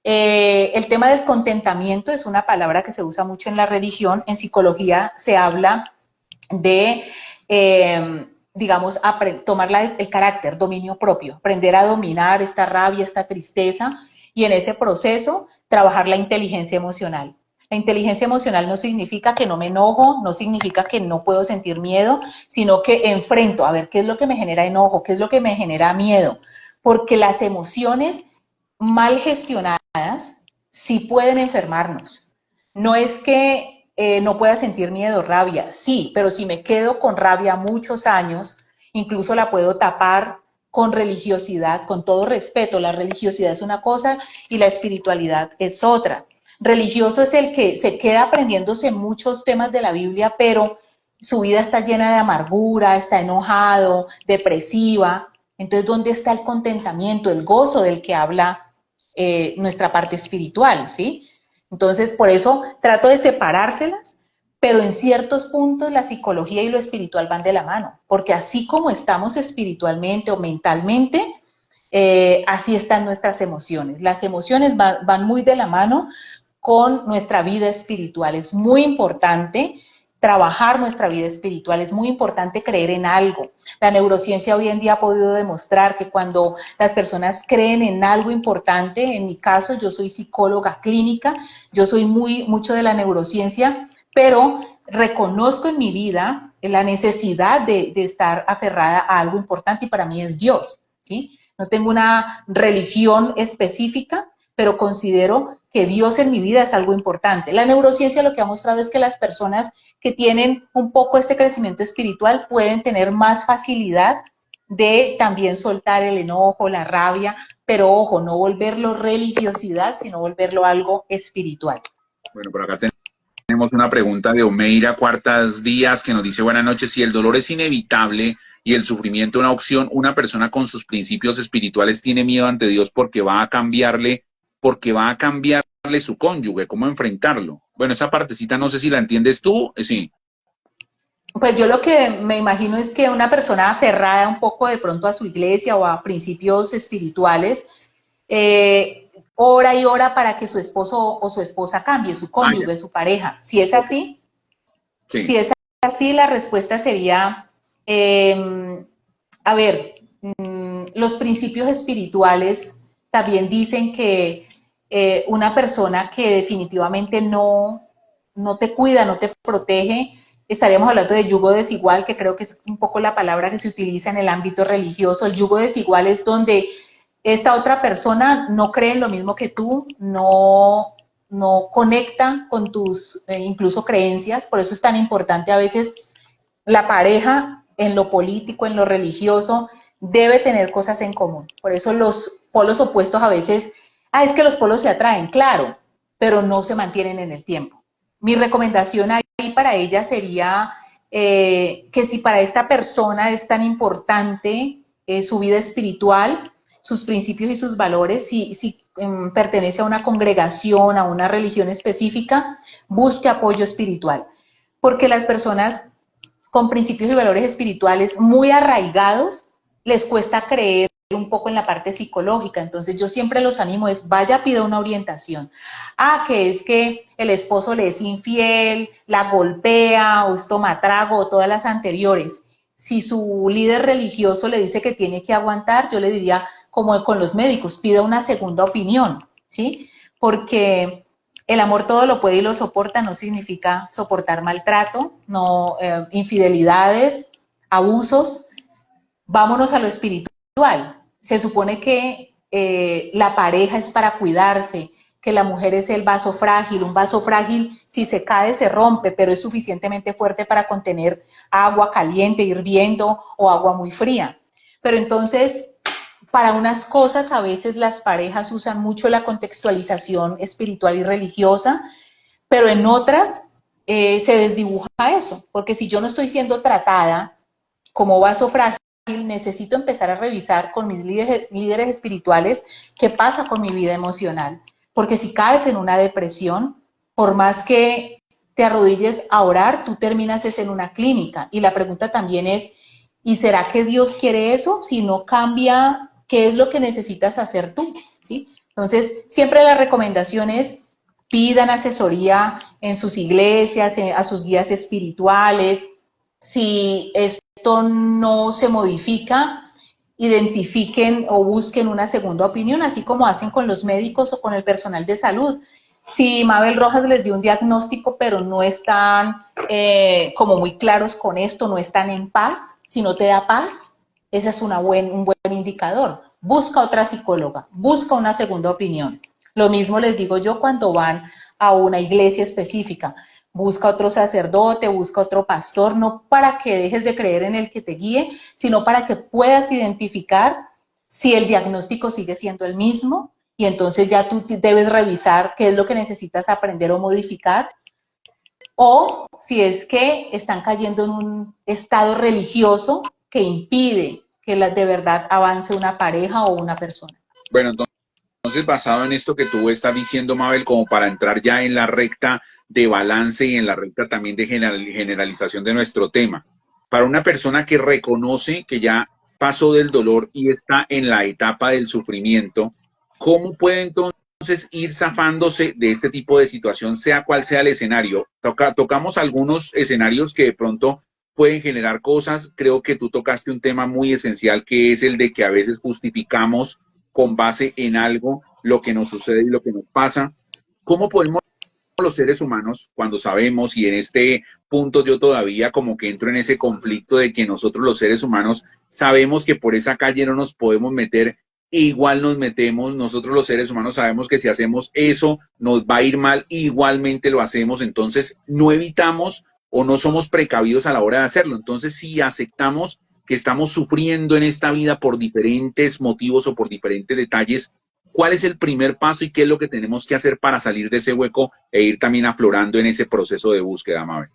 El tema del contentamiento es una palabra que se usa mucho en la religión. En psicología se habla de, digamos, tomar el carácter, dominio propio, aprender a dominar esta rabia, esta tristeza y en ese proceso trabajar la inteligencia emocional. La inteligencia emocional no significa que no me enojo, no significa que no puedo sentir miedo, sino que enfrento a ver qué es lo que me genera enojo, qué es lo que me genera miedo, porque las emociones mal gestionadas sí pueden enfermarnos. No es que no pueda sentir miedo, rabia, sí, pero si me quedo con rabia muchos años, incluso la puedo tapar con religiosidad, con todo respeto. La religiosidad es una cosa y la espiritualidad es otra. Religioso es el que se queda aprendiéndose muchos temas de la Biblia, pero su vida está llena de amargura, está enojado, depresiva. Entonces, ¿dónde está el contentamiento, el gozo del que habla nuestra parte espiritual, ¿sí? Entonces, por eso trato de separárselas, pero en ciertos puntos la psicología y lo espiritual van de la mano, porque así como estamos espiritualmente o mentalmente, así están nuestras emociones. Las emociones van muy de la mano con nuestra vida espiritual. Es muy importante trabajar nuestra vida espiritual, es muy importante creer en algo. La neurociencia hoy en día ha podido demostrar que cuando las personas creen en algo importante, en mi caso yo soy psicóloga clínica, yo soy mucho de la neurociencia, pero reconozco en mi vida la necesidad de estar aferrada a algo importante y para mí es Dios, ¿sí? No tengo una religión específica, pero considero que Dios en mi vida es algo importante. La neurociencia lo que ha mostrado es que las personas que tienen un poco este crecimiento espiritual pueden tener más facilidad de también soltar el enojo, la rabia, pero ojo, no volverlo religiosidad, sino volverlo algo espiritual. Bueno, por acá tenemos una pregunta de Omeira Cuartas Díaz que nos dice: buenas noches, si el dolor es inevitable y el sufrimiento una opción, una persona con sus principios espirituales tiene miedo ante Dios porque va a cambiarle su cónyuge, ¿cómo enfrentarlo? Bueno, esa partecita no sé si la entiendes tú, sí. Pues yo lo que me imagino es que una persona aferrada un poco de pronto a su iglesia o a principios espirituales, ora y ora para que su esposo o su esposa cambie, su cónyuge, su pareja. Si es así, Sí. si es así, la respuesta sería, a ver, los principios espirituales también dicen que una persona que definitivamente no te cuida, no te protege, estaríamos hablando de yugo desigual, que creo que es un poco la palabra que se utiliza en el ámbito religioso. El yugo desigual es donde esta otra persona no cree en lo mismo que tú, no conecta con tus incluso creencias, por eso es tan importante a veces la pareja en lo político, en lo religioso, debe tener cosas en común. Por eso los polos opuestos a veces, es que los polos se atraen, claro, pero no se mantienen en el tiempo. Mi recomendación ahí para ella sería que si para esta persona es tan importante su vida espiritual, sus principios y sus valores, si pertenece a una congregación, a una religión específica, busque apoyo espiritual. Porque las personas con principios y valores espirituales muy arraigados, les cuesta creer un poco en la parte psicológica. Entonces yo siempre los animo es, vaya, pida una orientación. Que es que el esposo le es infiel, la golpea, o es tomatrago, o todas las anteriores. Si su líder religioso le dice que tiene que aguantar, yo le diría, como con los médicos, pida una segunda opinión, ¿sí? Porque el amor todo lo puede y lo soporta, no significa soportar maltrato, no infidelidades, abusos. Vámonos a lo espiritual. Se supone que la pareja es para cuidarse, que la mujer es el vaso frágil. Un vaso frágil, si se cae, se rompe, pero es suficientemente fuerte para contener agua caliente, hirviendo o agua muy fría. Pero entonces, para unas cosas a veces las parejas usan mucho la contextualización espiritual y religiosa, pero en otras se desdibuja eso, porque si yo no estoy siendo tratada como vaso frágil, necesito empezar a revisar con mis líderes espirituales qué pasa con mi vida emocional, porque si caes en una depresión, por más que te arrodilles a orar, tú terminas en una clínica. Y la pregunta también es, ¿y será que Dios quiere eso? Si no cambia, ¿qué es lo que necesitas hacer tú? ¿Sí? Entonces, siempre la recomendación es pidan asesoría en sus iglesias, a sus guías espirituales. Si esto no se modifica, identifiquen o busquen una segunda opinión, así como hacen con los médicos o con el personal de salud. Si Mabel Rojas les dio un diagnóstico, pero no están como muy claros con esto, no están en paz, si no te da paz, ese es un buen indicador. Busca otra psicóloga, busca una segunda opinión. Lo mismo les digo yo cuando van a una iglesia específica. busca otro sacerdote, busca otro pastor, no para que dejes de creer en el que te guíe, sino para que puedas identificar si el diagnóstico sigue siendo el mismo y entonces ya tú debes revisar qué es lo que necesitas aprender o modificar, o si es que están cayendo en un estado religioso que impide que de verdad avance una pareja o una persona. Bueno, entonces basado en esto que tú estás diciendo, Mabel, como para entrar ya en la recta de balance y en la recta también de generalización de nuestro tema, para una persona que reconoce que ya pasó del dolor y está en la etapa del sufrimiento, ¿cómo puede entonces ir zafándose de este tipo de situación, sea cual sea el escenario? Tocamos algunos escenarios que de pronto pueden generar cosas. Creo que tú tocaste un tema muy esencial, que es el de que a veces justificamos con base en algo lo que nos sucede y lo que nos pasa. ¿Cómo podemos los seres humanos, cuando sabemos, y en este punto yo todavía como que entro en ese conflicto de que nosotros los seres humanos sabemos que por esa calle no nos podemos meter, igual nos metemos, nosotros los seres humanos sabemos que si hacemos eso nos va a ir mal, igualmente lo hacemos, entonces no evitamos o no somos precavidos a la hora de hacerlo? Entonces, si aceptamos que estamos sufriendo en esta vida por diferentes motivos o por diferentes detalles, ¿cuál es el primer paso y qué es lo que tenemos que hacer para salir de ese hueco e ir también aflorando en ese proceso de búsqueda, Mabel?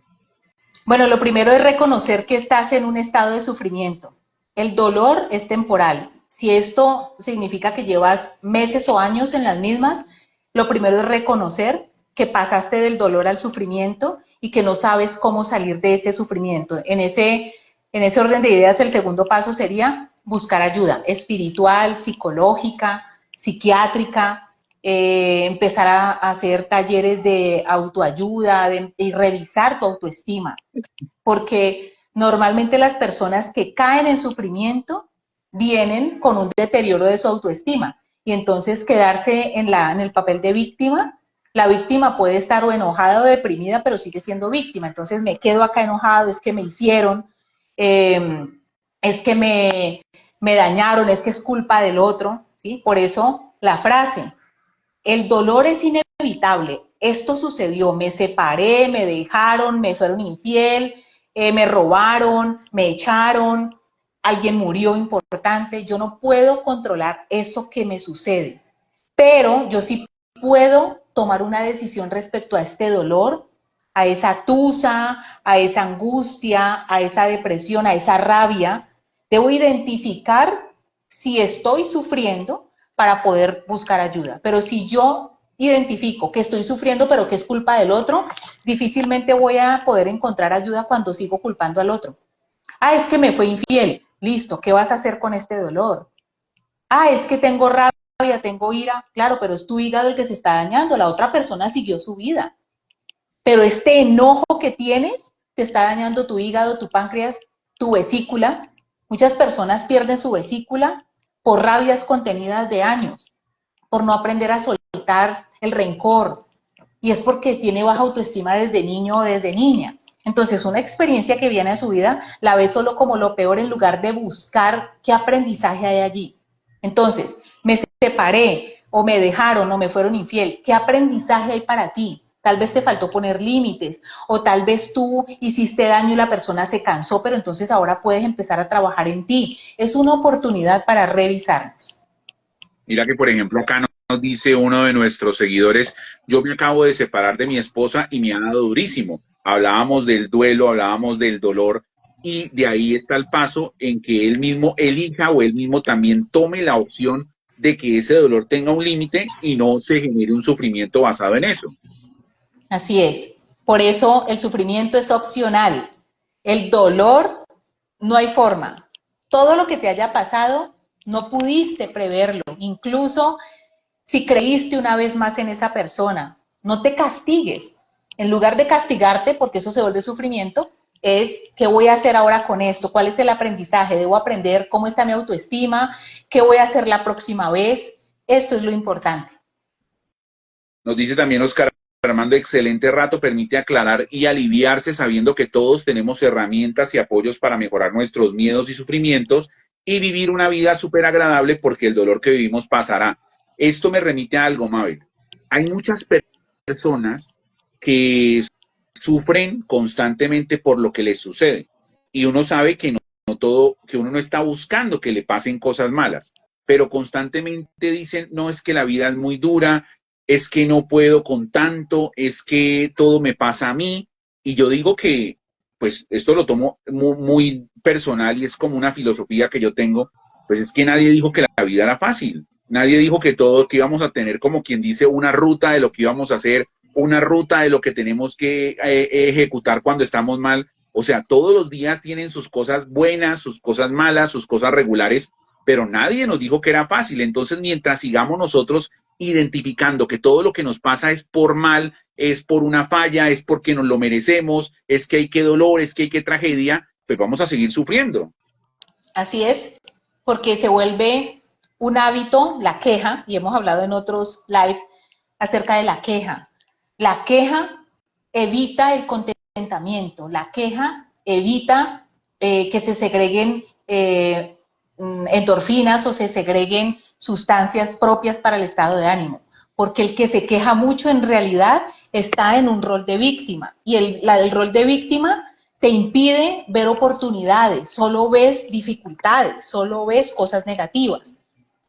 Bueno, lo primero es reconocer que estás en un estado de sufrimiento. El dolor es temporal. Si esto significa que llevas meses o años en las mismas, lo primero es reconocer que pasaste del dolor al sufrimiento y que no sabes cómo salir de este sufrimiento. En ese orden de ideas, el segundo paso sería buscar ayuda espiritual, psicológica, psiquiátrica, empezar a hacer talleres de autoayuda y revisar tu autoestima, porque normalmente las personas que caen en sufrimiento vienen con un deterioro de su autoestima y entonces quedarse en el papel de víctima. La víctima puede estar o enojada o deprimida, pero sigue siendo víctima. Entonces me quedo acá enojado, es que me hicieron, es que me dañaron, es que es culpa del otro, ¿sí? Por eso la frase, el dolor es inevitable, esto sucedió, me separé, me dejaron, me fueron infiel, me robaron, me echaron, alguien murió importante, yo no puedo controlar eso que me sucede, pero yo sí puedo tomar una decisión respecto a este dolor, a esa tusa, a esa angustia, a esa depresión, a esa rabia. Debo identificar si estoy sufriendo para poder buscar ayuda. Pero si yo identifico que estoy sufriendo pero que es culpa del otro, difícilmente voy a poder encontrar ayuda cuando sigo culpando al otro. Ah, es que me fue infiel. Listo, ¿qué vas a hacer con este dolor? Ah, es que tengo rabia, tengo ira. Claro, pero es tu hígado el que se está dañando. La otra persona siguió su vida. Pero este enojo que tienes te está dañando tu hígado, tu páncreas, tu vesícula. Muchas personas pierden su vesícula por rabias contenidas de años, por no aprender a soltar el rencor. Y es porque tiene baja autoestima desde niño o desde niña. Entonces, una experiencia que viene a su vida la ve solo como lo peor en lugar de buscar qué aprendizaje hay allí. Entonces, me separé o me dejaron o me fueron infiel. ¿Qué aprendizaje hay para ti? Tal vez te faltó poner límites o tal vez tú hiciste daño y la persona se cansó, pero entonces ahora puedes empezar a trabajar en ti. Es una oportunidad para revisarnos. Mira que, por ejemplo, acá nos dice uno de nuestros seguidores, yo me acabo de separar de mi esposa y me ha dado durísimo. Hablábamos del duelo, hablábamos del dolor, y de ahí está el paso en que él mismo elija o él mismo también tome la opción de que ese dolor tenga un límite y no se genere un sufrimiento basado en eso. Así es. Por eso el sufrimiento es opcional. El dolor no hay forma. Todo lo que te haya pasado no pudiste preverlo. Incluso si creíste una vez más en esa persona, no te castigues. En lugar de castigarte, porque eso se vuelve sufrimiento, es qué voy a hacer ahora con esto, cuál es el aprendizaje, debo aprender cómo está mi autoestima, qué voy a hacer la próxima vez. Esto es lo importante. Nos dice también Oscar Armando, excelente rato, permite aclarar y aliviarse sabiendo que todos tenemos herramientas y apoyos para mejorar nuestros miedos y sufrimientos y vivir una vida súper agradable porque el dolor que vivimos pasará. Esto me remite a algo, Mabel. Hay muchas personas que sufren constantemente por lo que les sucede. Y uno sabe que no todo, que uno no está buscando que le pasen cosas malas, pero constantemente dicen, no, es que la vida es muy dura, es que no puedo con tanto, es que todo me pasa a mí. Y yo digo que, pues esto lo tomo muy, muy personal y es como una filosofía que yo tengo, pues es que nadie dijo que la vida era fácil. Nadie dijo que todo, que íbamos a tener como quien dice una ruta de lo que íbamos a hacer, una ruta de lo que tenemos que ejecutar cuando estamos mal. O sea, todos los días tienen sus cosas buenas, sus cosas malas, sus cosas regulares, pero nadie nos dijo que era fácil. Entonces, mientras sigamos nosotros identificando que todo lo que nos pasa es por mal, es por una falla, es porque nos lo merecemos, es que hay que dolor, es que hay que tragedia, pues vamos a seguir sufriendo. Así es, porque se vuelve un hábito la queja, y hemos hablado en otros live acerca de la queja. La queja evita el contentamiento, la queja evita que se segreguen endorfinas o se segreguen sustancias propias para el estado de ánimo, porque el que se queja mucho en realidad está en un rol de víctima, y el rol de víctima te impide ver oportunidades, solo ves dificultades, solo ves cosas negativas.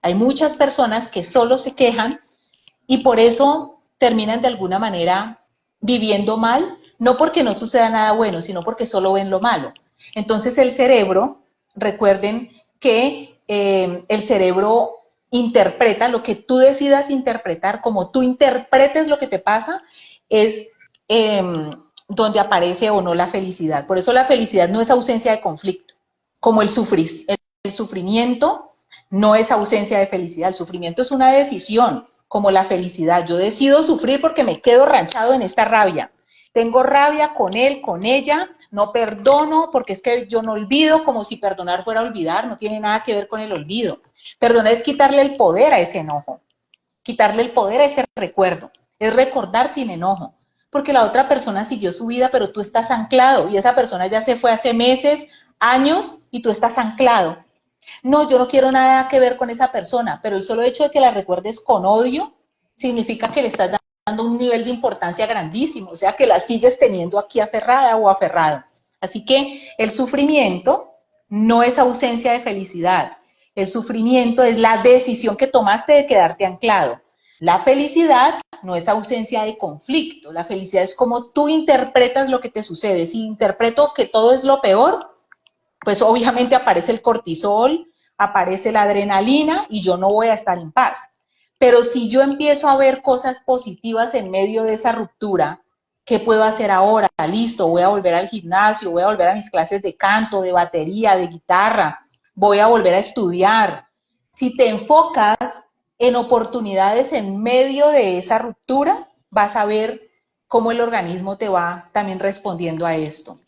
Hay muchas personas que solo se quejan y por eso terminan de alguna manera viviendo mal, no porque no suceda nada bueno, sino porque solo ven lo malo. Entonces el cerebro, recuerden que el cerebro interpreta lo que tú decidas interpretar, como tú interpretes lo que te pasa, es donde aparece o no la felicidad. Por eso la felicidad no es ausencia de conflicto, como el sufrimiento no es ausencia de felicidad, el sufrimiento es una decisión, como la felicidad. Yo decido sufrir porque me quedo ranchado en esta rabia. Tengo rabia con él, con ella, no perdono porque es que yo no olvido, como si perdonar fuera olvidar, no tiene nada que ver con el olvido. Perdonar es quitarle el poder a ese enojo, quitarle el poder a ese recuerdo, es recordar sin enojo, porque la otra persona siguió su vida, pero tú estás anclado y esa persona ya se fue hace meses, años y tú estás anclado. No, yo no quiero nada que ver con esa persona, pero el solo hecho de que la recuerdes con odio significa que le estás dando un nivel de importancia grandísimo, o sea que la sigues teniendo aquí aferrada o aferrado. Así que el sufrimiento no es ausencia de felicidad, el sufrimiento es la decisión que tomaste de quedarte anclado. La felicidad no es ausencia de conflicto, la felicidad es como tú interpretas lo que te sucede. Si interpreto que todo es lo peor, pues obviamente aparece el cortisol, aparece la adrenalina y yo no voy a estar en paz. Pero si yo empiezo a ver cosas positivas en medio de esa ruptura, ¿qué puedo hacer ahora? Listo, voy a volver al gimnasio, voy a volver a mis clases de canto, de batería, de guitarra, voy a volver a estudiar. Si te enfocas en oportunidades en medio de esa ruptura, vas a ver cómo el organismo te va también respondiendo a esto.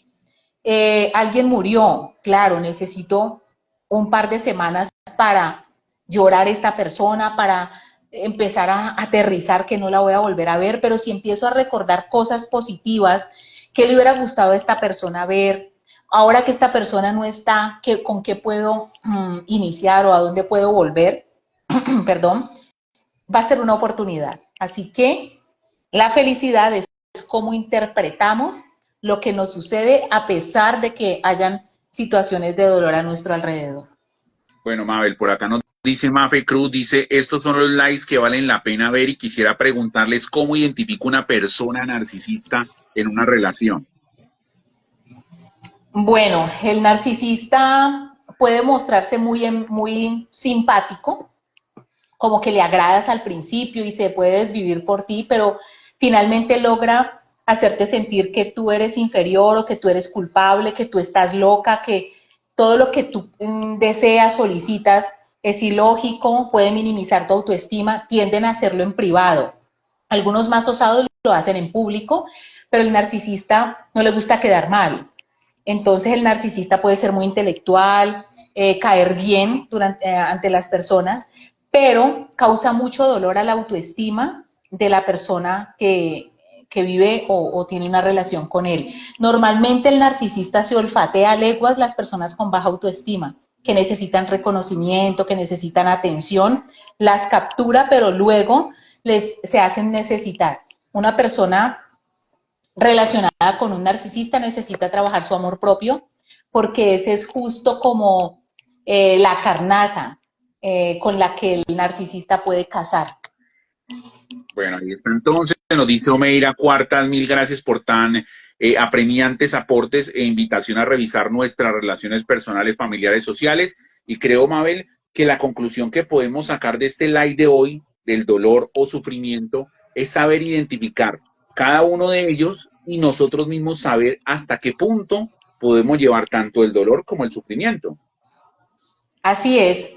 Alguien murió, claro, necesito un par de semanas para llorar esta persona, para empezar a aterrizar que no la voy a volver a ver, pero si empiezo a recordar cosas positivas que le hubiera gustado a esta persona ver, ahora que esta persona no está, ¿con qué puedo iniciar o a dónde puedo volver? Perdón, va a ser una oportunidad. Así que la felicidad es cómo interpretamos lo que nos sucede a pesar de que hayan situaciones de dolor a nuestro alrededor. Bueno, Mabel, por acá nos dice Mafe Cruz, dice, estos son los likes que valen la pena ver y quisiera preguntarles cómo identifico una persona narcisista en una relación. Bueno, el narcisista puede mostrarse muy simpático, como que le agradas al principio y se puede desvivir por ti, pero finalmente logra hacerte sentir que tú eres inferior o que tú eres culpable, que tú estás loca, que todo lo que tú deseas, solicitas, es ilógico, puede minimizar tu autoestima, tienden a hacerlo en privado. Algunos más osados lo hacen en público, pero el narcisista no le gusta quedar mal. Entonces el narcisista puede ser muy intelectual, caer bien ante las personas, pero causa mucho dolor a la autoestima de la persona que vive o tiene una relación con él. Normalmente el narcisista se olfatea a leguas las personas con baja autoestima, que necesitan reconocimiento, que necesitan atención, las captura, pero luego se hacen necesitar. Una persona relacionada con un narcisista necesita trabajar su amor propio, porque ese es justo como la carnaza con la que el narcisista puede cazar. Bueno, ahí está entonces, nos dice Omeira Cuartas, mil gracias por tan apremiantes aportes e invitación a revisar nuestras relaciones personales, familiares, sociales. Y creo, Mabel, que la conclusión que podemos sacar de este live de hoy, del dolor o sufrimiento, es saber identificar cada uno de ellos y nosotros mismos saber hasta qué punto podemos llevar tanto el dolor como el sufrimiento. Así es.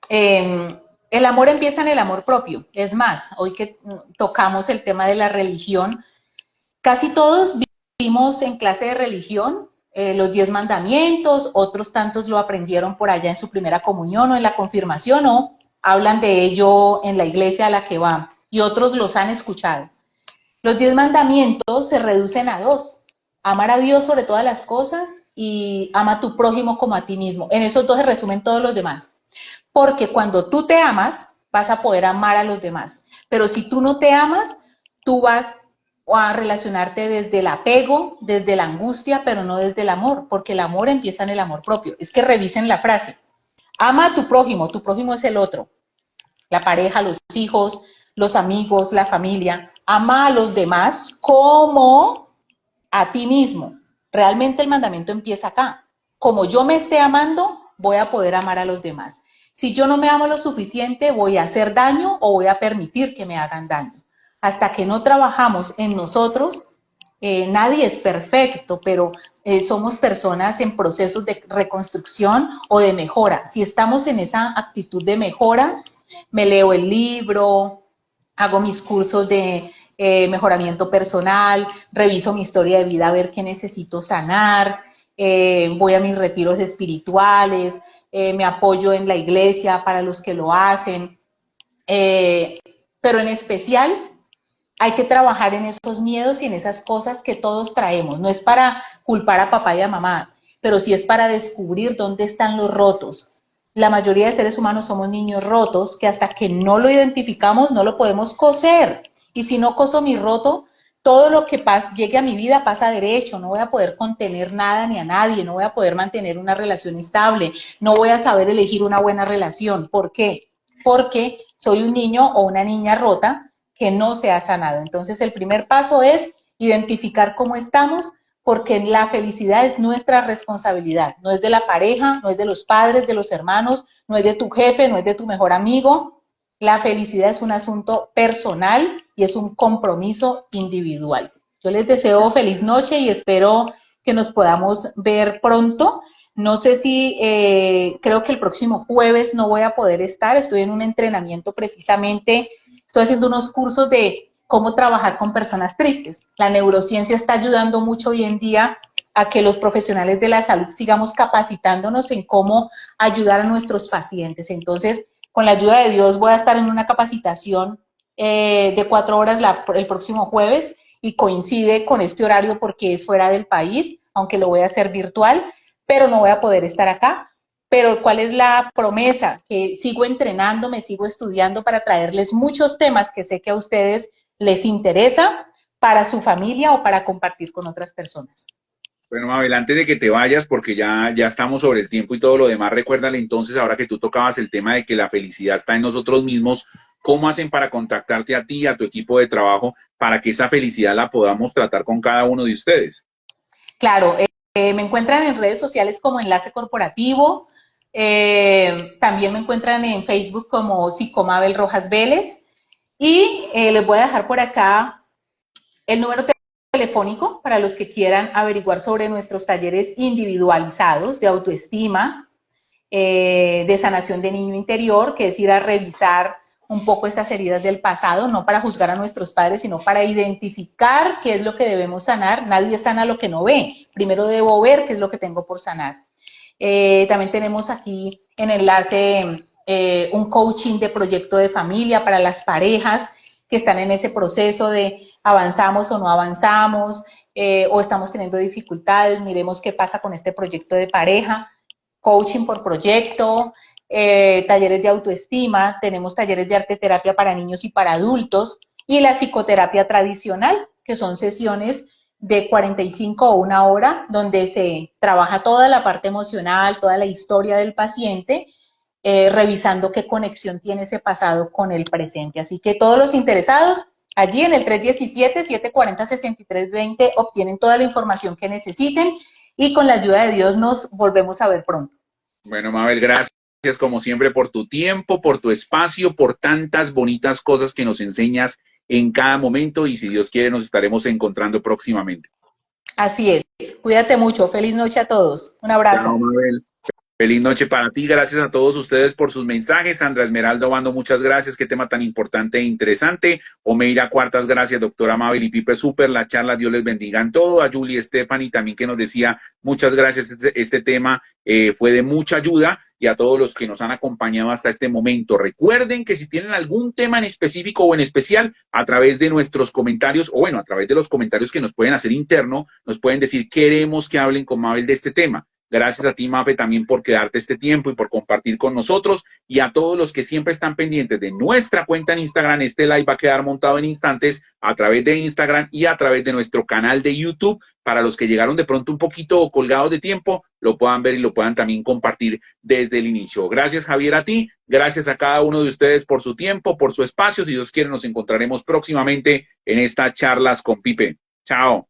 El amor empieza en el amor propio. Es más, hoy que tocamos el tema de la religión, casi todos vimos en clase de religión los 10 mandamientos, otros tantos lo aprendieron por allá en su primera comunión o en la confirmación o hablan de ello en la iglesia a la que van y otros los han escuchado. Los 10 mandamientos se reducen a dos: amar a Dios sobre todas las cosas y ama a tu prójimo como a ti mismo. En esos dos se resumen todos los demás. Porque cuando tú te amas, vas a poder amar a los demás. Pero si tú no te amas, tú vas a relacionarte desde el apego, desde la angustia, pero no desde el amor, porque el amor empieza en el amor propio. Es que revisen la frase. Ama a tu prójimo es el otro, la pareja, los hijos, los amigos, la familia. Ama a los demás como a ti mismo. Realmente el mandamiento empieza acá. Como yo me esté amando, voy a poder amar a los demás. Si yo no me amo lo suficiente, voy a hacer daño o voy a permitir que me hagan daño. Hasta que no trabajamos en nosotros, nadie es perfecto, pero somos personas en procesos de reconstrucción o de mejora. Si estamos en esa actitud de mejora, me leo el libro, hago mis cursos de mejoramiento personal, reviso mi historia de vida a ver qué necesito sanar, voy a mis retiros espirituales, me apoyo en la iglesia para los que lo hacen, pero en especial hay que trabajar en esos miedos y en esas cosas que todos traemos. No es para culpar a papá y a mamá, pero sí es para descubrir dónde están los rotos. La mayoría de seres humanos somos niños rotos que hasta que no lo identificamos no lo podemos coser. Y si no coso mi roto, todo lo que llegue a mi vida pasa derecho. No voy a poder contener nada ni a nadie, no voy a poder mantener una relación estable, no voy a saber elegir una buena relación. ¿Por qué? Porque soy un niño o una niña rota que no se ha sanado. Entonces, el primer paso es identificar cómo estamos, porque la felicidad es nuestra responsabilidad, no es de la pareja, no es de los padres, de los hermanos, no es de tu jefe, no es de tu mejor amigo. La felicidad es un asunto personal y es un compromiso individual. Yo les deseo feliz noche y espero que nos podamos ver pronto. No sé si, creo que el próximo jueves no voy a poder estar, estoy en un entrenamiento precisamente. Estoy haciendo unos cursos de cómo trabajar con personas tristes. La neurociencia está ayudando mucho hoy en día a que los profesionales de la salud sigamos capacitándonos en cómo ayudar a nuestros pacientes. Entonces, con la ayuda de Dios voy a estar en una capacitación de 4 horas el próximo jueves y coincide con este horario porque es fuera del país, aunque lo voy a hacer virtual, pero no voy a poder estar acá. Pero ¿cuál es la promesa? Que sigo entrenándome, sigo estudiando para traerles muchos temas que sé que a ustedes les interesa para su familia o para compartir con otras personas. Bueno, Mabel, antes de que te vayas, porque ya estamos sobre el tiempo y todo lo demás, recuérdale entonces, ahora que tú tocabas el tema de que la felicidad está en nosotros mismos, ¿cómo hacen para contactarte a ti, a tu equipo de trabajo, para que esa felicidad la podamos tratar con cada uno de ustedes? Claro, me encuentran en redes sociales como Enlace Corporativo, también me encuentran en Facebook como Psicomabel Rojas Vélez y les voy a dejar por acá el número telefónico para los que quieran averiguar sobre nuestros talleres individualizados de autoestima, de sanación de niño interior, que es ir a revisar un poco estas heridas del pasado, no para juzgar a nuestros padres, sino para identificar qué es lo que debemos sanar. Nadie sana lo que no ve. Primero debo ver qué es lo que tengo por sanar. También tenemos aquí en enlace un coaching de proyecto de familia para las parejas que están en ese proceso de avanzamos o no avanzamos, o estamos teniendo dificultades, miremos qué pasa con este proyecto de pareja, coaching por proyecto, talleres de autoestima, tenemos talleres de arte terapia para niños y para adultos, y la psicoterapia tradicional, que son sesiones de 45 o una hora, donde se trabaja toda la parte emocional, toda la historia del paciente, revisando qué conexión tiene ese pasado con el presente. Así que todos los interesados, allí en el 317-740-6320 obtienen toda la información que necesiten y con la ayuda de Dios nos volvemos a ver pronto. Bueno, Mabel, gracias como siempre por tu tiempo, por tu espacio, por tantas bonitas cosas que nos enseñas en cada momento y si Dios quiere nos estaremos encontrando próximamente. Así es. Cuídate mucho. Feliz noche a todos. Un Chao, abrazo. Mabel. Feliz noche para ti, gracias a todos ustedes por sus mensajes. Sandra Esmeralda Obando, muchas gracias, qué tema tan importante e interesante. Omeira Cuartas, gracias, doctora Mabel y Pipe, súper la charla, Dios les bendiga en todo. A Julie Stephanie también que nos decía, muchas gracias, este tema fue de mucha ayuda y a todos los que nos han acompañado hasta este momento. Recuerden que si tienen algún tema en específico o en especial, a través de nuestros comentarios, o bueno, a través de los comentarios que nos pueden hacer interno, nos pueden decir, queremos que hablen con Mabel de este tema. Gracias a ti, Mafe, también por quedarte este tiempo y por compartir con nosotros y a todos los que siempre están pendientes de nuestra cuenta en Instagram. Este live va a quedar montado en instantes a través de Instagram y a través de nuestro canal de YouTube. Para los que llegaron de pronto un poquito colgados de tiempo, lo puedan ver y lo puedan también compartir desde el inicio. Gracias, Javier, a ti. Gracias a cada uno de ustedes por su tiempo, por su espacio. Si Dios quiere, nos encontraremos próximamente en estas charlas con Pipe. Chao.